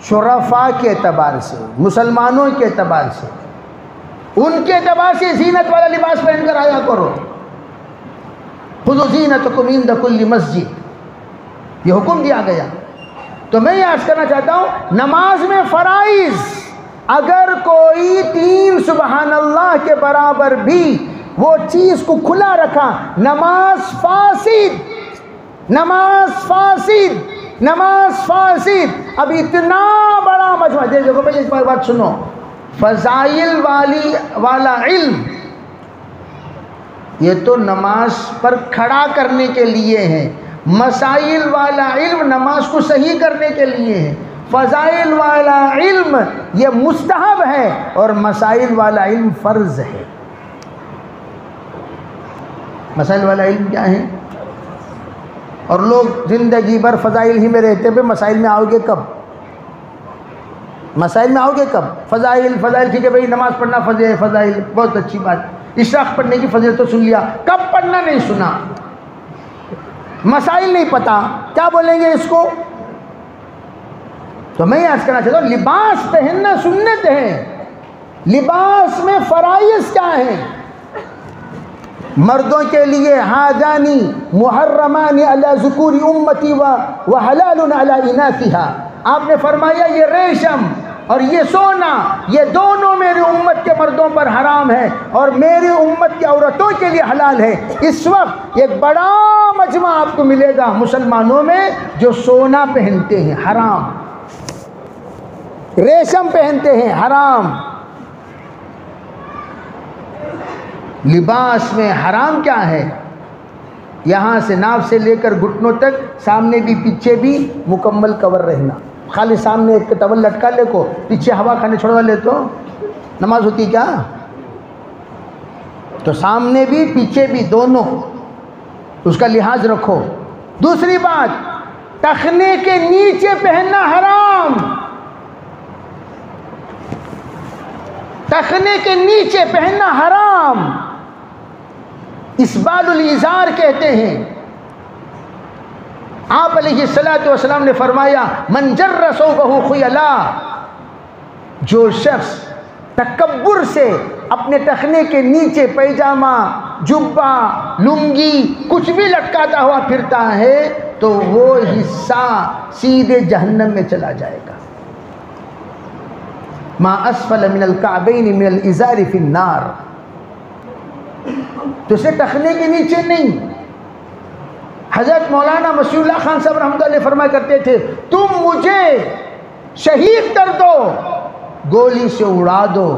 शुरफा के एतबार से, मुसलमानों के एतबार से, उनके एतबार से ज़ीनत वाला लिबास पहनकर आया करो। खुज़ू ज़ीनतकुम इंद कुल्ली मस्जिद, ये हुक्म दिया गया। तो मैं ये अर्ज़ करना चाहता हूँ, नमाज में फ़राइज़ अगर कोई 3 सुबहान अल्लाह के बराबर भी वो चीज़ को खुला रखा, नमाज फासिद, नमाज फासिद, नमाज फासिद। अब इतना बड़ा मजमा, देखो भाई, इस बात सुनो, फ़ज़ाइल वाला इल्म ये तो नमाज पर खड़ा करने के लिए है, मसाइल वाला इल्म नमाज को सही करने के लिए है। फ़ज़ाइल वाला इल्म ये मुस्तहब है और मसाइल वाला इल्म फ़र्ज़ है। मसाइल वाला इल्म क्या है? और लोग ज़िंदगी भर फ़ज़ाइल ही में रहते हैं, मसाइल में आओगे कब? मसाइल में आओगे कब? फ़ज़ाइल फ़ज़ाइल ठीक है भाई, नमाज़ पढ़ना फ़ज़ाइल बहुत अच्छी बात, इशराक़ पढ़ने की फ़ज़ीलत तो सुन लिया, कब पढ़ना नहीं सुना, मसाइल नहीं पता, क्या बोलेंगे इसको? तो मैं आज कहना चाहता हूँ, लिबास पहनना सुन्नत है, लिबास में फ़राइज़ क्या है? मर्दों के लिए हाजानी मुहर्रमानी अला ज़ुकूरी उम्मती व हलालुन अला इनासिहा, आपने फरमाया ये रेशम और ये सोना, ये दोनों मेरी उम्मत के मर्दों पर हराम है और मेरी उम्मत की औरतों के लिए हलाल है। इस वक्त एक बड़ा मजमा आपको मिलेगा मुसलमानों में जो सोना पहनते हैं हराम, रेशम पहनते हैं हराम। लिबास में हराम क्या है? यहाँ से नाव से लेकर घुटनों तक, सामने भी पीछे भी मुकम्मल कवर रहना। खाली सामने एक टवल लटका ले को, पीछे हवा खाने छोड़वा ले तो नमाज होती क्या? तो सामने भी पीछे भी दोनों उसका लिहाज रखो। दूसरी बात, टखने के नीचे पहनना हराम, टखने के नीचे पहनना हराम, इसबालुल इज़ार कहते हैं। आप अलैहिस्सलातु वस्सलाम ने फरमाया, मन जर्रा सौबहु खुयला, जो शख्स तकब्बुर से अपने टखने के नीचे पैजामा, जुब्बा, लुंगी कुछ भी लटकाता हुआ फिरता है तो वो हिस्सा सीधे जहन्नम में चला जाएगा। मा अस्फल मिनल काबैन मिनल इज़ारि फिन्नार, तो उसे टखने के नीचे नहीं। हज़रत मौलाना मशीउल्लाह खान साहब रहमतुल्लाह अलैह फरमाया करते थे, तुम मुझे शहीद कर दो, गोली से उड़ा दो,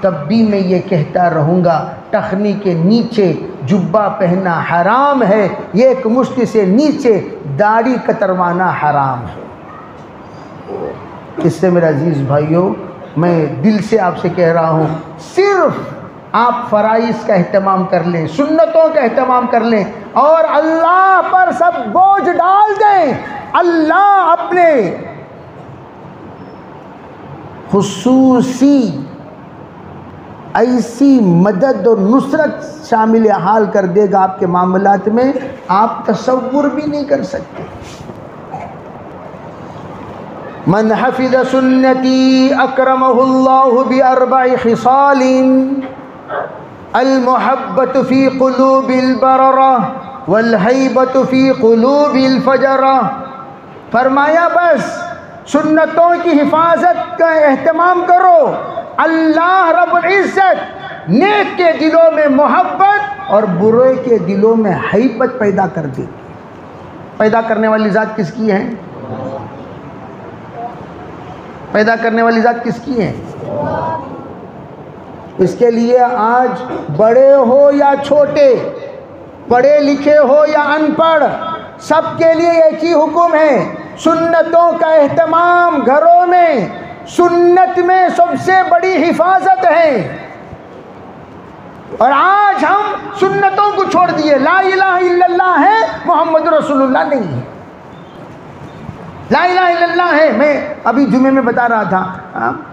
तब भी मैं ये कहता रहूँगा टखनी के नीचे जुब्बा पहनना हराम है, एक मुश्त से नीचे दाढ़ी कतरवाना हराम है। इससे मेरे अजीज़ भाइयों, मैं दिल से आपसे कह रहा हूँ, सिर्फ आप फ़राइज़ का एहतमाम कर लें, सुन्नतों का एहतमाम कर लें और अल्लाह पर सब बोझ डाल दें। अल्लाह अपने खुसूसी ऐसी मदद और नुसरत शामिल हाल कर देगा आपके मामलात में, आप तसव्वुर भी नहीं कर सकते। मन हफिज़ सुन्नती अकरमहुल्लाहु बिअरबइ खिसालिन अल मुहब्बतु फ़ी क़ुलूबिल बररा वल हैबतु फ़ी क़ुलूबिल फजरा। फरमाया बस सुन्नतों की हिफाजत का एहतमाम करो, अल्लाह रब्बुल इज़्ज़त नेक के दिलों में मोहब्बत और बुरे के दिलों में हैबत पैदा कर दी। पैदा करने वाली ज़ात किसकी है? पैदा करने वाली ज़ात किसकी है? इसके लिए आज बड़े हो या छोटे, पढ़े लिखे हो या अनपढ़, सबके लिए एक ही हुक्म है, सुन्नतों का एहतमाम घरों में। सुन्नत में सबसे बड़ी हिफाजत है। और आज हम सुन्नतों को छोड़ दिए। ला इलाहा इल्लल्लाह है, मोहम्मद रसूलुल्लाह नहीं है। ला इलाहा इल्लल्लाह है। मैं अभी जुमे में बता रहा था,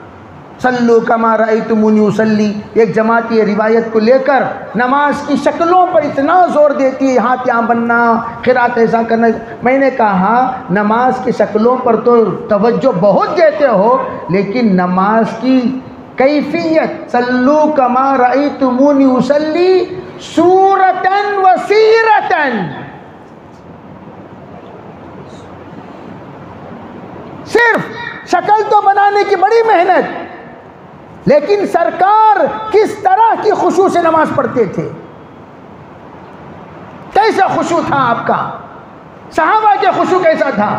सल्लु कमा रअयतुमूनी उसल्ली, एक जमात ये रिवायत को लेकर नमाज की शक्लों पर इतना ज़ोर देती है, हाथ यहाँ बनना, क़िरात ऐसा करना। मैंने कहा नमाज की शक्लों पर तो तवज्जो बहुत देते हो, लेकिन नमाज की कैफियत, सल्लु कमा रअयतुमूनी उसल्ली सूरतन व सीरतन, सिर्फ शक्ल तो बनाने की बड़ी मेहनत, लेकिन सरकार किस तरह की खुशू से नमाज पढ़ते थे, कैसा खुशू था आपका, सहाबा के खुशू कैसा था,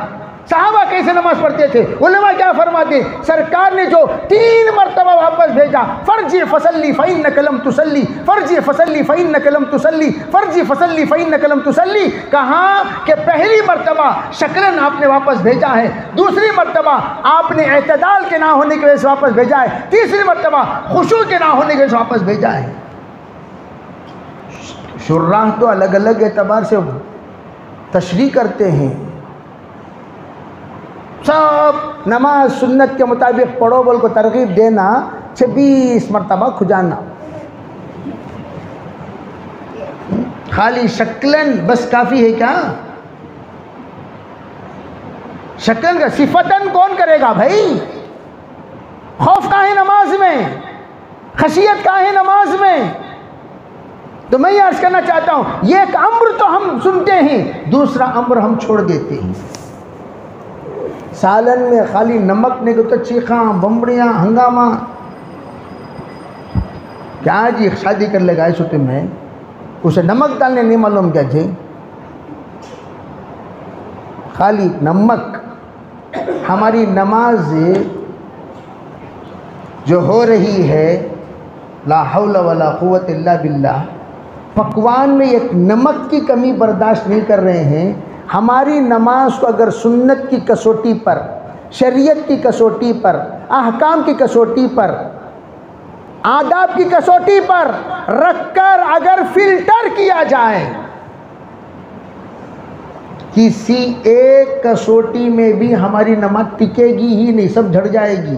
सहाबा कैसे नमाज पढ़ते थे। उलमा क्या फरमाते, सरकार ने जो 3 मरतबा वापस भेजा, फर्जी फसल्ली फ़इन्नक लम तुसल्ली, फर्जी फसल्ली फ़इन्नक लम तुसल्ली, फर्जी फसल्ली फ़इन्नक लम तुसल्ली, कहा कि पहली मरतबा शक्लन आपने वापस भेजा है, दूसरी मरतबा आपने एतदाल के ना होने की वजह से वापस भेजा है, तीसरी मरतबा खुशू के ना होने की वजह से वापस भेजा है। शुर्राह तो अलग अलग एतबार से तशरीह करते हैं, सब नमाज सुन्नत के मुताबिक पढ़ो बोल को तरगीब देना, 26 मरतबा खुजाना, खाली शक्लन बस काफ़ी है क्या? शक्लन का सिफतन कौन करेगा भाई? खौफ का है नमाज में, खशियत का है नमाज में। तो मैं ये अर्ज करना चाहता हूँ, ये एक अम्र तो हम सुनते हैं, दूसरा अम्र हम छोड़ देते हैं। सालन में खाली नमक नहीं तो चीखा, बम्बड़ियाँ, हंगामा। क्या जी शादी कर लेगा इस होते में, उसे नमक डालने नहीं मालूम क्या जी, खाली नमक। हमारी नमाज जो हो रही है, ला हौला वला कुव्वत इल्ला बिल्लाह, पकवान में एक नमक की कमी बर्दाश्त नहीं कर रहे हैं। हमारी नमाज को अगर सुन्नत की कसौटी पर, शरीयत की कसौटी पर, अहकाम की कसौटी पर, आदाब की कसौटी पर रखकर अगर फिल्टर किया जाए, किसी एक कसौटी में भी हमारी नमाज टिकेगी ही नहीं, सब झड़ जाएगी।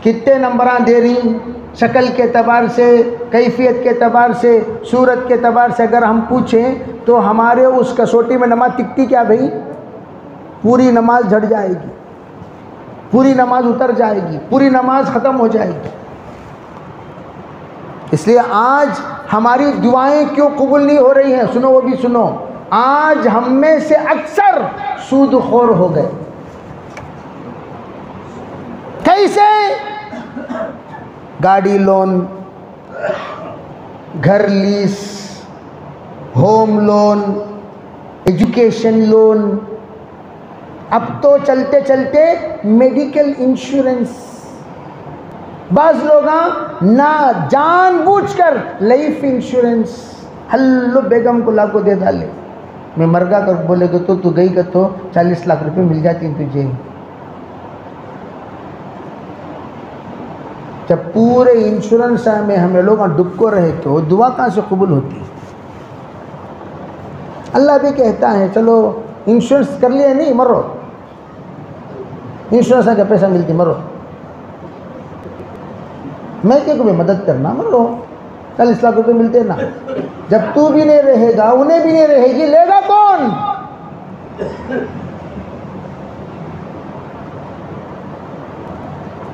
कितने नंबरां दे रही, शक्ल के एतबार से, कैफियत के एतबार से, सूरत के एतबार से अगर हम पूछें तो हमारे उस कसौटी में नमाज टिकती क्या भाई? पूरी नमाज झड़ जाएगी, पूरी नमाज उतर जाएगी, पूरी नमाज ख़त्म हो जाएगी। इसलिए आज हमारी दुआएं क्यों कबूल नहीं हो रही हैं? सुनो, वो भी सुनो। आज हम में से अक्सर सूदखोर हो गए। कैसे? गाड़ी लोन, घर lease, home loan, education loan, अब तो चलते चलते मेडिकल इंश्योरेंस। बाज़ लोग ना जानबूझकर लाइफ इंश्योरेंस, हल्लो बेगम को लाखों दे डाले, मैं मरगा कर बोलेगा तो तू गई का तो 40 लाख रुपए मिल जाती हैं तुझे। जब पूरे इंश्योरेंस में हमें लोग डुबको रहे तो दुआ कहाँ से कबूल होती? अल्लाह भी कहता है चलो इंश्योरेंस कर लिया, नहीं मरो, इंश्योरेंस का पैसा मिलती मरो, मैं क्या कोई मदद करना, मरो, 40 लाख रुपए मिलते ना। जब तू भी नहीं रहेगा, उन्हें भी नहीं रहेगी, लेगा कौन?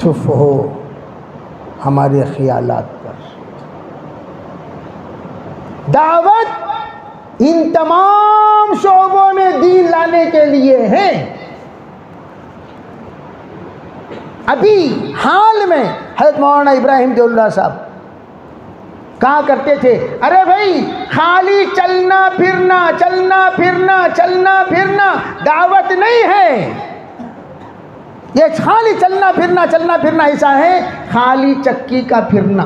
तात्तुफ़ हो हमारे ख़यालात पर। दावत इन तमाम शोबों में दीन लाने के लिए है। अभी हाल में हज़रत मौलाना इब्राहिम देउल्लाह साहब कहा करते थे, अरे भाई खाली चलना फिरना चलना फिरना चलना फिरना दावत नहीं है। ये खाली चलना फिरना ऐसा है खाली चक्की का फिरना।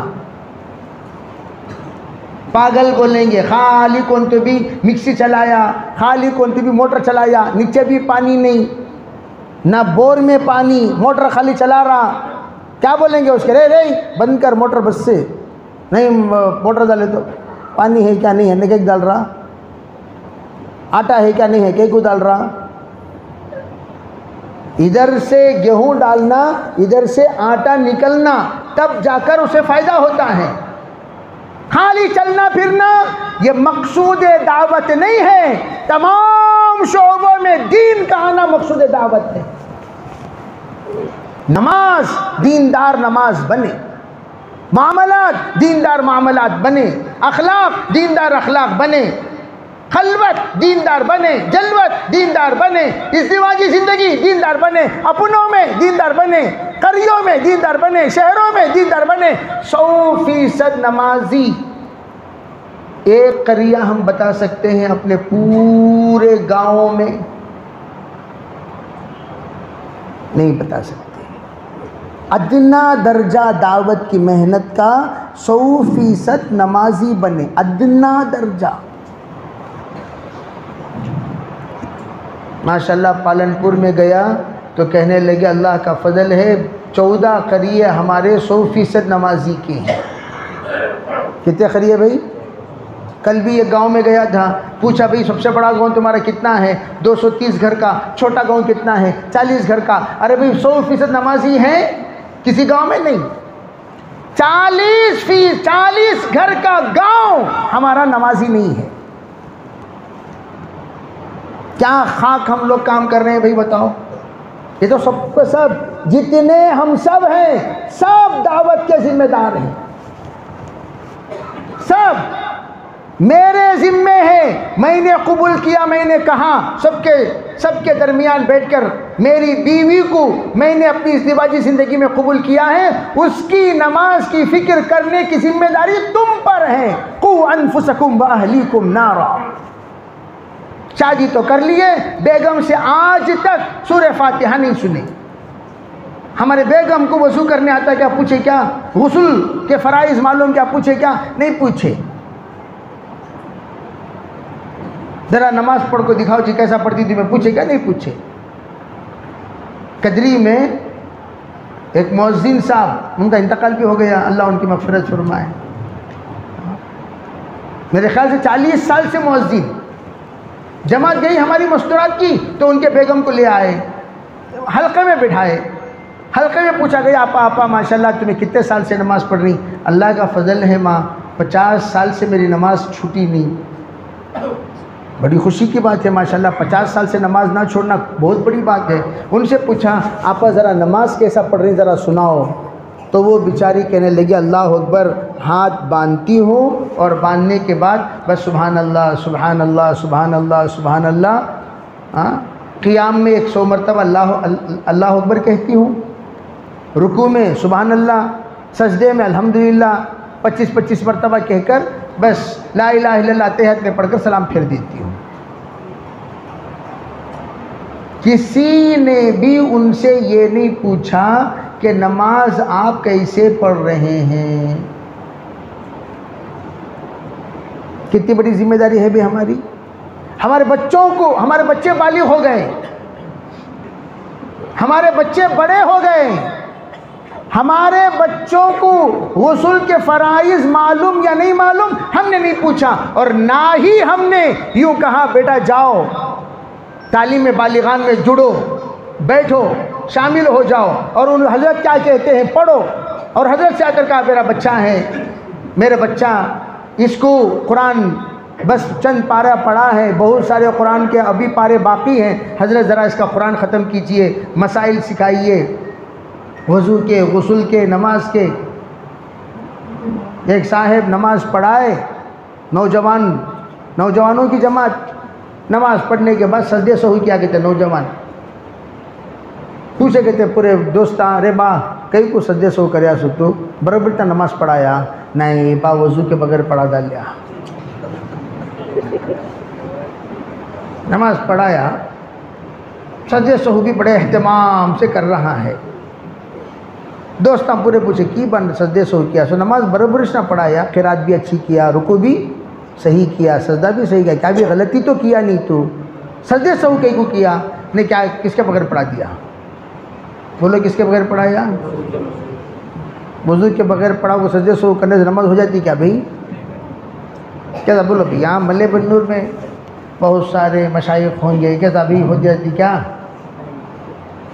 पागल बोलेंगे, खाली कौन तो भी मिक्सी चलाया, खाली कौन तो भी मोटर चलाया, नीचे भी पानी नहीं, ना बोर में पानी, मोटर खाली चला रहा। क्या बोलेंगे उसके, रे रे बंद कर मोटर, बस से नहीं मोटर डाले तो पानी है क्या नहीं है, केक डाल रहा, आटा है क्या नहीं है, केक को डाल रहा। इधर से गेहूं डालना, इधर से आटा निकलना, तब जाकर उसे फायदा होता है। खाली चलना फिरना ये मकसूद दावत नहीं है। तमाम शोबों में दीन का आना मकसूद दावत है। नमाज दीनदार नमाज बने, मामलात दीनदार मामलात बने, अखलाक दीनदार अखलाक बने, खलवत दीनदार बने, जलवत दीनदार बने, इज़्दिवाजी ज़िंदगी दीनदार बने, अपनों में दीनदार बने, करियों में दीनदार बने, शहरों में दीनदार बने। 100% नमाजी एक करिया हम बता सकते हैं अपने पूरे गाँव में नहीं बता सकते। अदना दर्जा दावत की मेहनत का 100% नमाजी बने, अदना दर्जा। माशाल्लाह पालनपुर में गया तो कहने लगे अल्लाह का फजल है 14 करिए हमारे 100% नमाजी के हैं। कितने करिए भाई? कल भी एक गांव में गया था, पूछा भाई सबसे बड़ा गांव तुम्हारा कितना है? 230 घर का। छोटा गांव कितना है? 40 घर का। अरे भाई 100% नमाजी हैं किसी गांव में नहीं। 40 घर का गांव हमारा नमाजी नहीं है। क्या खाक हम लोग काम कर रहे हैं भाई बताओ? ये तो सबको सब जितने हम सब हैं सब दावत के जिम्मेदार हैं। सब मेरे जिम्मे है, मैंने कबूल किया, मैंने कहा सबके दरमियान बैठकर मेरी बीवी को मैंने अपनी इज़्दिवाजी ज़िंदगी में कबूल किया है, उसकी नमाज की फ़िक्र करने की जिम्मेदारी तुम पर है। कू अनफुसकुम व अहलीकुम नारा। शादी तो कर लिए, बेगम से आज तक सूरह फातिहा नहीं सुनी। हमारे बेगम को वज़ू करने आता क्या? पूछे क्या? गुस्ल के फ़राइज़ मालूम क्या? पूछे क्या? नहीं पूछे। ज़रा नमाज पढ़ को दिखाओ जी कैसा पढ़ती थी, मैं पूछे क्या? नहीं पूछे। कदरी में एक मुअज्जिन साहब, उनका इंतकाल भी हो गया, अल्लाह उनकी मग़फ़िरत फरमाए। मेरे ख्याल से 40 साल से मुअज्जिन। जमात गई हमारी मस्तूरात की तो उनके बेगम को ले आए, हल्के में बिठाए, हल्के में पूछा गया आपा माशाल्लाह तुम्हें कितने साल से नमाज़ पढ़ रही? अल्लाह का फ़ज़ल है माँ 50 साल से मेरी नमाज़ छूटी नहीं। बड़ी खुशी की बात है माशाल्लाह, 50 साल से नमाज ना छोड़ना बहुत बड़ी बात है। उनसे पूछा आपा ज़रा नमाज कैसा पढ़ रही ज़रा सुनाओ। तो वो बेचारी कहने लगी अल्लाह अकबर, हाथ बांधती हूँ और बांधने के बाद बस सुबहान अल्लाह सुबहान अल्लाह सुबहान अल्लाह सुबहान अल्लाह। क़ियाम में 100 मरतबा अल्लाह अकबर कहती हूँ, रुकू में सुबहान अल्लाह, सजदे में अल्हम्दुलिल्लाह 25-25 मरतबा कहकर बस ला इलाहा इल्लल्लाह तहत में पढ़कर सलाम फेर देती हूँ। किसी ने भी उनसे ये नहीं पूछा कि नमाज आप कैसे पढ़ रहे हैं। कितनी बड़ी जिम्मेदारी है भी हमारी। हमारे बच्चों को, हमारे बच्चे बालिग हो गए, हमारे बच्चे बड़े हो गए, हमारे बच्चों को गुस्ल के फ़राइज़ मालूम या नहीं मालूम हमने नहीं पूछा, और ना ही हमने यूँ कहा बेटा जाओ तालीम बालिगान में जुड़ो, बैठो, शामिल हो जाओ। और उन हज़रत क्या कहते हैं पढ़ो, और हज़रत से आकर कहा मेरा बच्चा है, मेरे बच्चा इसको कुरान बस चंद पारा पढ़ा है, बहुत सारे कुरान के अभी पारे बाकी हैं, हज़रत ज़रा इसका कुरान ख़त्म कीजिए, मसाइल सिखाइए। वज़ू के, गुस्ल के, नमाज के। एक साहब नमाज पढ़ाए, नौजवानों की जमात, नमाज पढ़ने के बाद सजदे सहू किया कहते नौजवान पूछे कहते पूरे दोस्त अरे बा कई को सजदे सहू कर तो बराबर नमाज पढ़ाया नहीं बा वज़ू के बगैर पढ़ा डाल लिया। नमाज पढ़ाया, सजदे सहू भी बड़े एहतमाम से कर रहा है। दोस्त पूरे पूछे की बन सजदे सहू किया, सो नमाज बराबर ना पढ़ाया, क़िरात भी अच्छी किया, रुकू भी सही किया, सजदा भी सही किया, क्या भी गलती तो किया नहीं, तू सजदे सहू कई को किया ने, क्या किसके बगैर पढ़ा दिया? बोलो किसके बगैर पढ़ाया? वज़ू के बगैर पढ़ा वो सजदे सहू करने से नमाज हो जाती क्या भाई? क्या बोलो भाई? यहाँ मल्ले बन्नूर में बहुत सारे मशाइख होंगे, क्या अभी हो जाती क्या?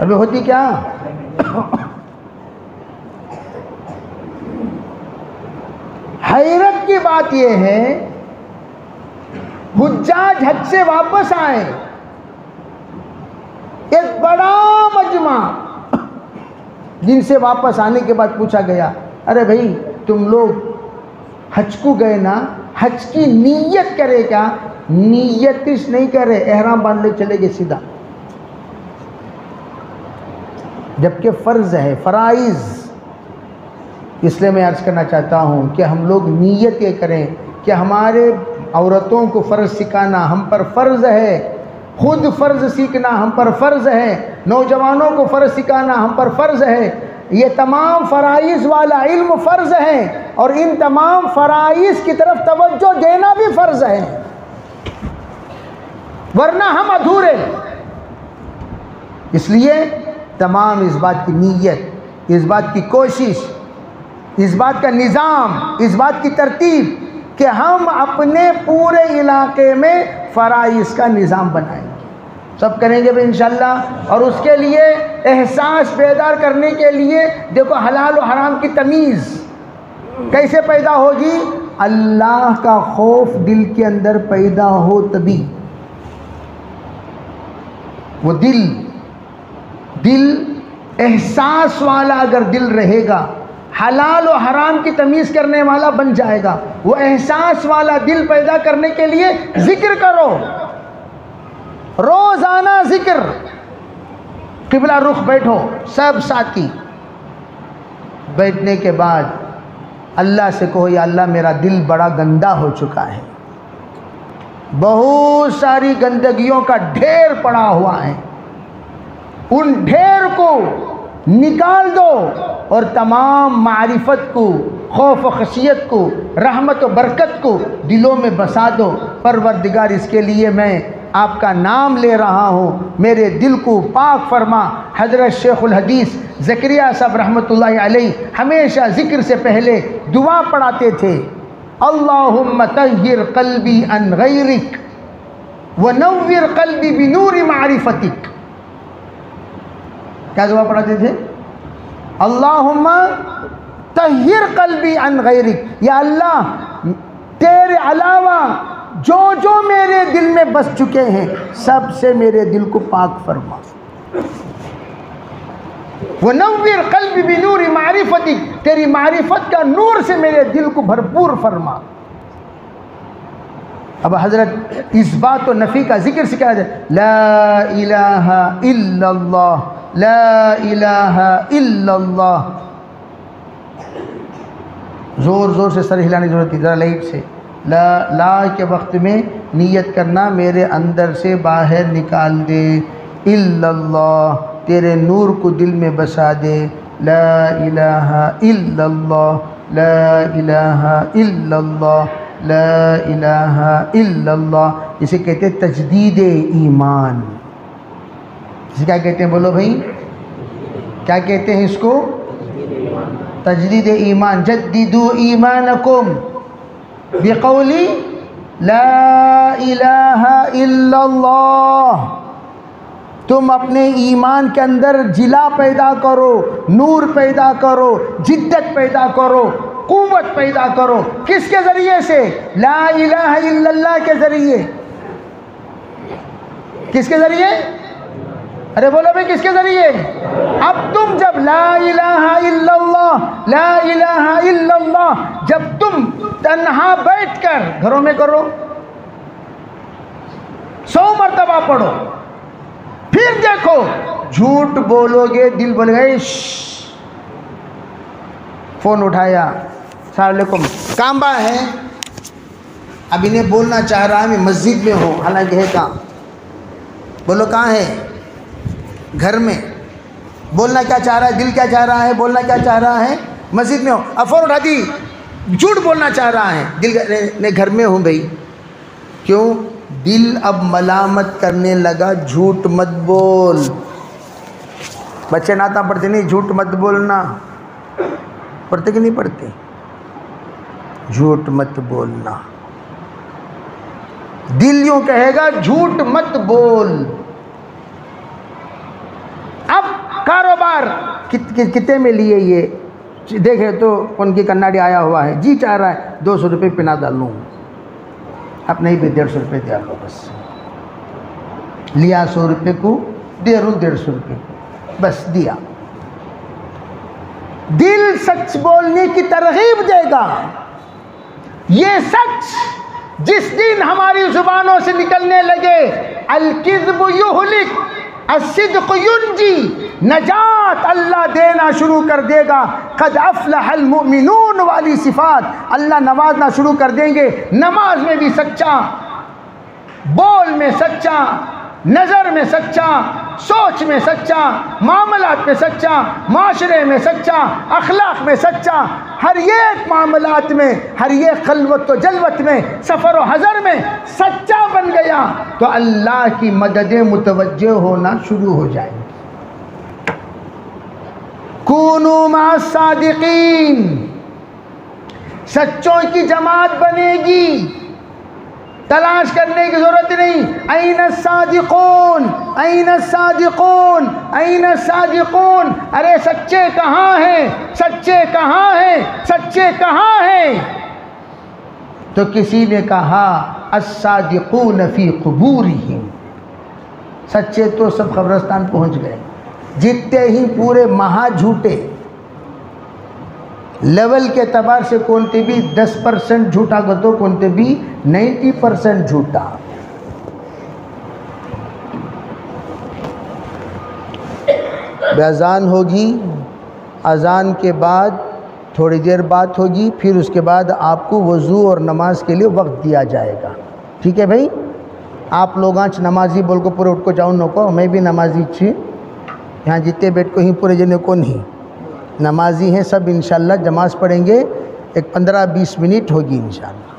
अभी होती क्या? हैरत की बात यह है, हुज्जाज हज से वापस आए, एक बड़ा मजमा, जिनसे वापस आने के बाद पूछा गया अरे भाई तुम लोग हज को गए ना, हज की नीयत करे क्या? नीयत इस नहीं करे, एहराम बांध ले चले गए सीधा, जबकि फ़र्ज़ है, फ़राइज़। इसलिए मैं अर्ज़ करना चाहता हूँ कि हम लोग नीयत ये करें कि हमारे औरतों को फ़र्ज़ सिखाना हम पर फ़र्ज़ है, खुद फ़र्ज़ सीखना हम पर फ़र्ज़ है, नौजवानों को फ़र्ज़ सिखाना हम पर फ़र्ज़ है। ये तमाम फ़राइज़ वाला इल्म फ़र्ज़ है और इन तमाम फ़राइज़ की तरफ तवज्जो देना भी फ़र्ज़ है, वरना हम अधूरे। इसलिए तमाम इस बात की नीयत, इस बात की कोशिश, इस बात का निज़ाम, इस बात की तरतीब कि हम अपने पूरे इलाके में फ़राइज़ का निज़ाम बनाएंगे, सब करेंगे भाई इंशाअल्लाह। और उसके लिए एहसास बेदार करने के लिए देखो हलाल और हराम की तमीज़ कैसे पैदा होगी? अल्लाह का खौफ दिल के अंदर पैदा हो तभी। वो दिल एहसास वाला अगर दिल रहेगा, हलाल और हराम की तमीज़ करने वाला बन जाएगा। वो एहसास वाला दिल पैदा करने के लिए जिक्र करो, रोज़ाना जिक्र, किबला रुख बैठो सब साथी, बैठने के बाद अल्लाह से कहो या अल्लाह मेरा दिल बड़ा गंदा हो चुका है, बहुत सारी गंदगियों का ढेर पड़ा हुआ है, उन ढेर को निकाल दो और तमाम मारिफत को, खौफ व खशियत को, रहमत व बरकत को दिलों में बसा दो। परवरदिगार इसके लिए मैं आपका नाम ले रहा हूँ, मेरे दिल को पाक फरमा। हज़रत शेखुल हदीस ज़करिया साहब रहमतुल्लाहि अलैहि हमेशा ज़िक्र से पहले दुआ पढ़ाते थे, अल्लाहुम्मा तह्हिर क़ल्बी अन गैरिक व नव्विर क़ल्बी बिनूरि मारिफतिक। क्या दुआ पढ़ाते थे? अल्लाहुम्मा तह्हिर क़ल्बी अन गैरिक, या अल्लाह तेरे अलावा जो जो मेरे दिल में बस चुके हैं सब से मेरे दिल को पाक फरमा। वो नव्विर क़ल्बी बिनूरि मारिफतिक, तेरी मारिफत का नूर से मेरे दिल को भरपूर फरमा। अब हज़रत इस बात तो नफ़ी का जिक्र सिखाया जाए, ला इलाहा इल्लल्लाह, ला इलाहा इल्लल्लाह। ज़ोर ज़ोर से सर हिलाने की ज़रूरत है, ज़रा लाइट से। ला के वक्त में नियत करना मेरे अंदर से बाहर निकाल दे, इल्लल्लाह तेरे नूर को दिल में बसा दे, ला इलाहा इल्लल्लाह, ला इलाहा इल्लल्लाह, ला इलाहा इल्लल्लाह। इसे कहते हैं तजदीद ईमान। इसे क्या कहते हैं? बोलो भाई, क्या कहते हैं इसको? तजदीद ईमान। जद्दिदू ईमानकुम बिक़ौली ला इलाहा इल्लल्लाह। तुम अपने ईमान के अंदर जिला पैदा करो, नूर पैदा करो, जिद्दत पैदा करो, क़ुव्वत पैदा करो। किसके ज़रिए से? ला इलाहा इल्लल्लाह के ज़रिए। किसके ज़रिए? अरे बोलो भाई किसके ज़रिए? अब तुम जब ला इलाहा इल्लल्लाह जब तुम तन्हा बैठकर घरों में करो, 100 मरतबा पढ़ो, फिर देखो झूठ बोलोगे, दिल बोलेगा फ़ोन उठाया, अस्सलाम वालेकुम, कांबा है, अब इन्हें बोलना चाह रहा है मैं मस्जिद में हूँ, हालांकि है कहाँ? बोलो कहाँ है? घर में। बोलना क्या चाह रहा है? दिल क्या चाह रहा है? बोलना क्या चाह रहा है? मस्जिद में हो। अब फ़ोन उठा दी, झूठ बोलना चाह रहा है, दिल ने घर में हूँ भाई। क्यों? दिल अब मलामत करने लगा, झूठ मत बोल। बच्चे नाता पढ़ते नहीं, झूठ मत बोलना, पढ़ते कि नहीं पढ़ते? झूठ मत बोलना, दिल यूं कहेगा झूठ मत बोल। अब कारोबार कितने में लिए ये देखे तो उनकी कन्नाडी आया हुआ है, जी चाह रहा है 200 रुपये पिना डाल लूँ, अब नहीं भी 150 रुपये दे लो बस। लिया 100 रुपये को, दे रू 150 रुपये को, बस दिया। दिल सच बोलने की तरगीब देगा। ये सच जिस दिन हमारी जुबानों से निकलने लगे, अल-किज़्बु युहलिक अस्सिद्क़ युनजी, नजात अल्लाह देना शुरू कर देगा। क़द अफ़लहल मुमिनून वाली सिफ़ात अल्लाह नवाजना शुरू कर देंगे। नमाज में भी सच्चा, बोल में सच्चा, नज़र में सच्चा, सोच में सच्चा, मामलात में सच्चा, माशरे में सच्चा, अखलाक में सच्चा, हर एक मामलात में, हर एक खलवत व जलवत में, सफ़र व हज़र में सच्चा बन गया तो अल्लाह की मददें मुतवज्जे होना शुरू हो जाएंगी। कूनू मास सादिकीन, सच्चों की जमात बनेगी, तलाश करने की ज़रूरत नहीं। ऐन सादिक़ून, ऐन सादिक़ून, ऐन सादिक़ून, अरे सच्चे कहाँ हैं, सच्चे कहाँ हैं, सच्चे कहाँ हैं? तो किसी ने कहा अस्सादिक़ून फ़ी क़ुबूरिहिम, सच्चे तो सब कब्रिस्तान पहुँच गए। जितने ही पूरे महा झूठे लेवल के एतबार से कोणते भी 10% झूठा गतो, कोणते भी 90% झूठा। अजान होगी, अजान के बाद थोड़ी देर बात होगी, फिर उसके बाद आपको वज़ू और नमाज के लिए वक्त दिया जाएगा। ठीक है भाई? आप लोग आज नमाजी बोल को पूरे उठ को जाऊँ नको, मैं भी नमाजी छे, यहाँ जितने बैठ को ही पूरे जने को नहीं नमाजी हैं सब, इंशाल्लाह जमाज पढ़ेंगे। एक 15-20 मिनट होगी इंशाल्लाह।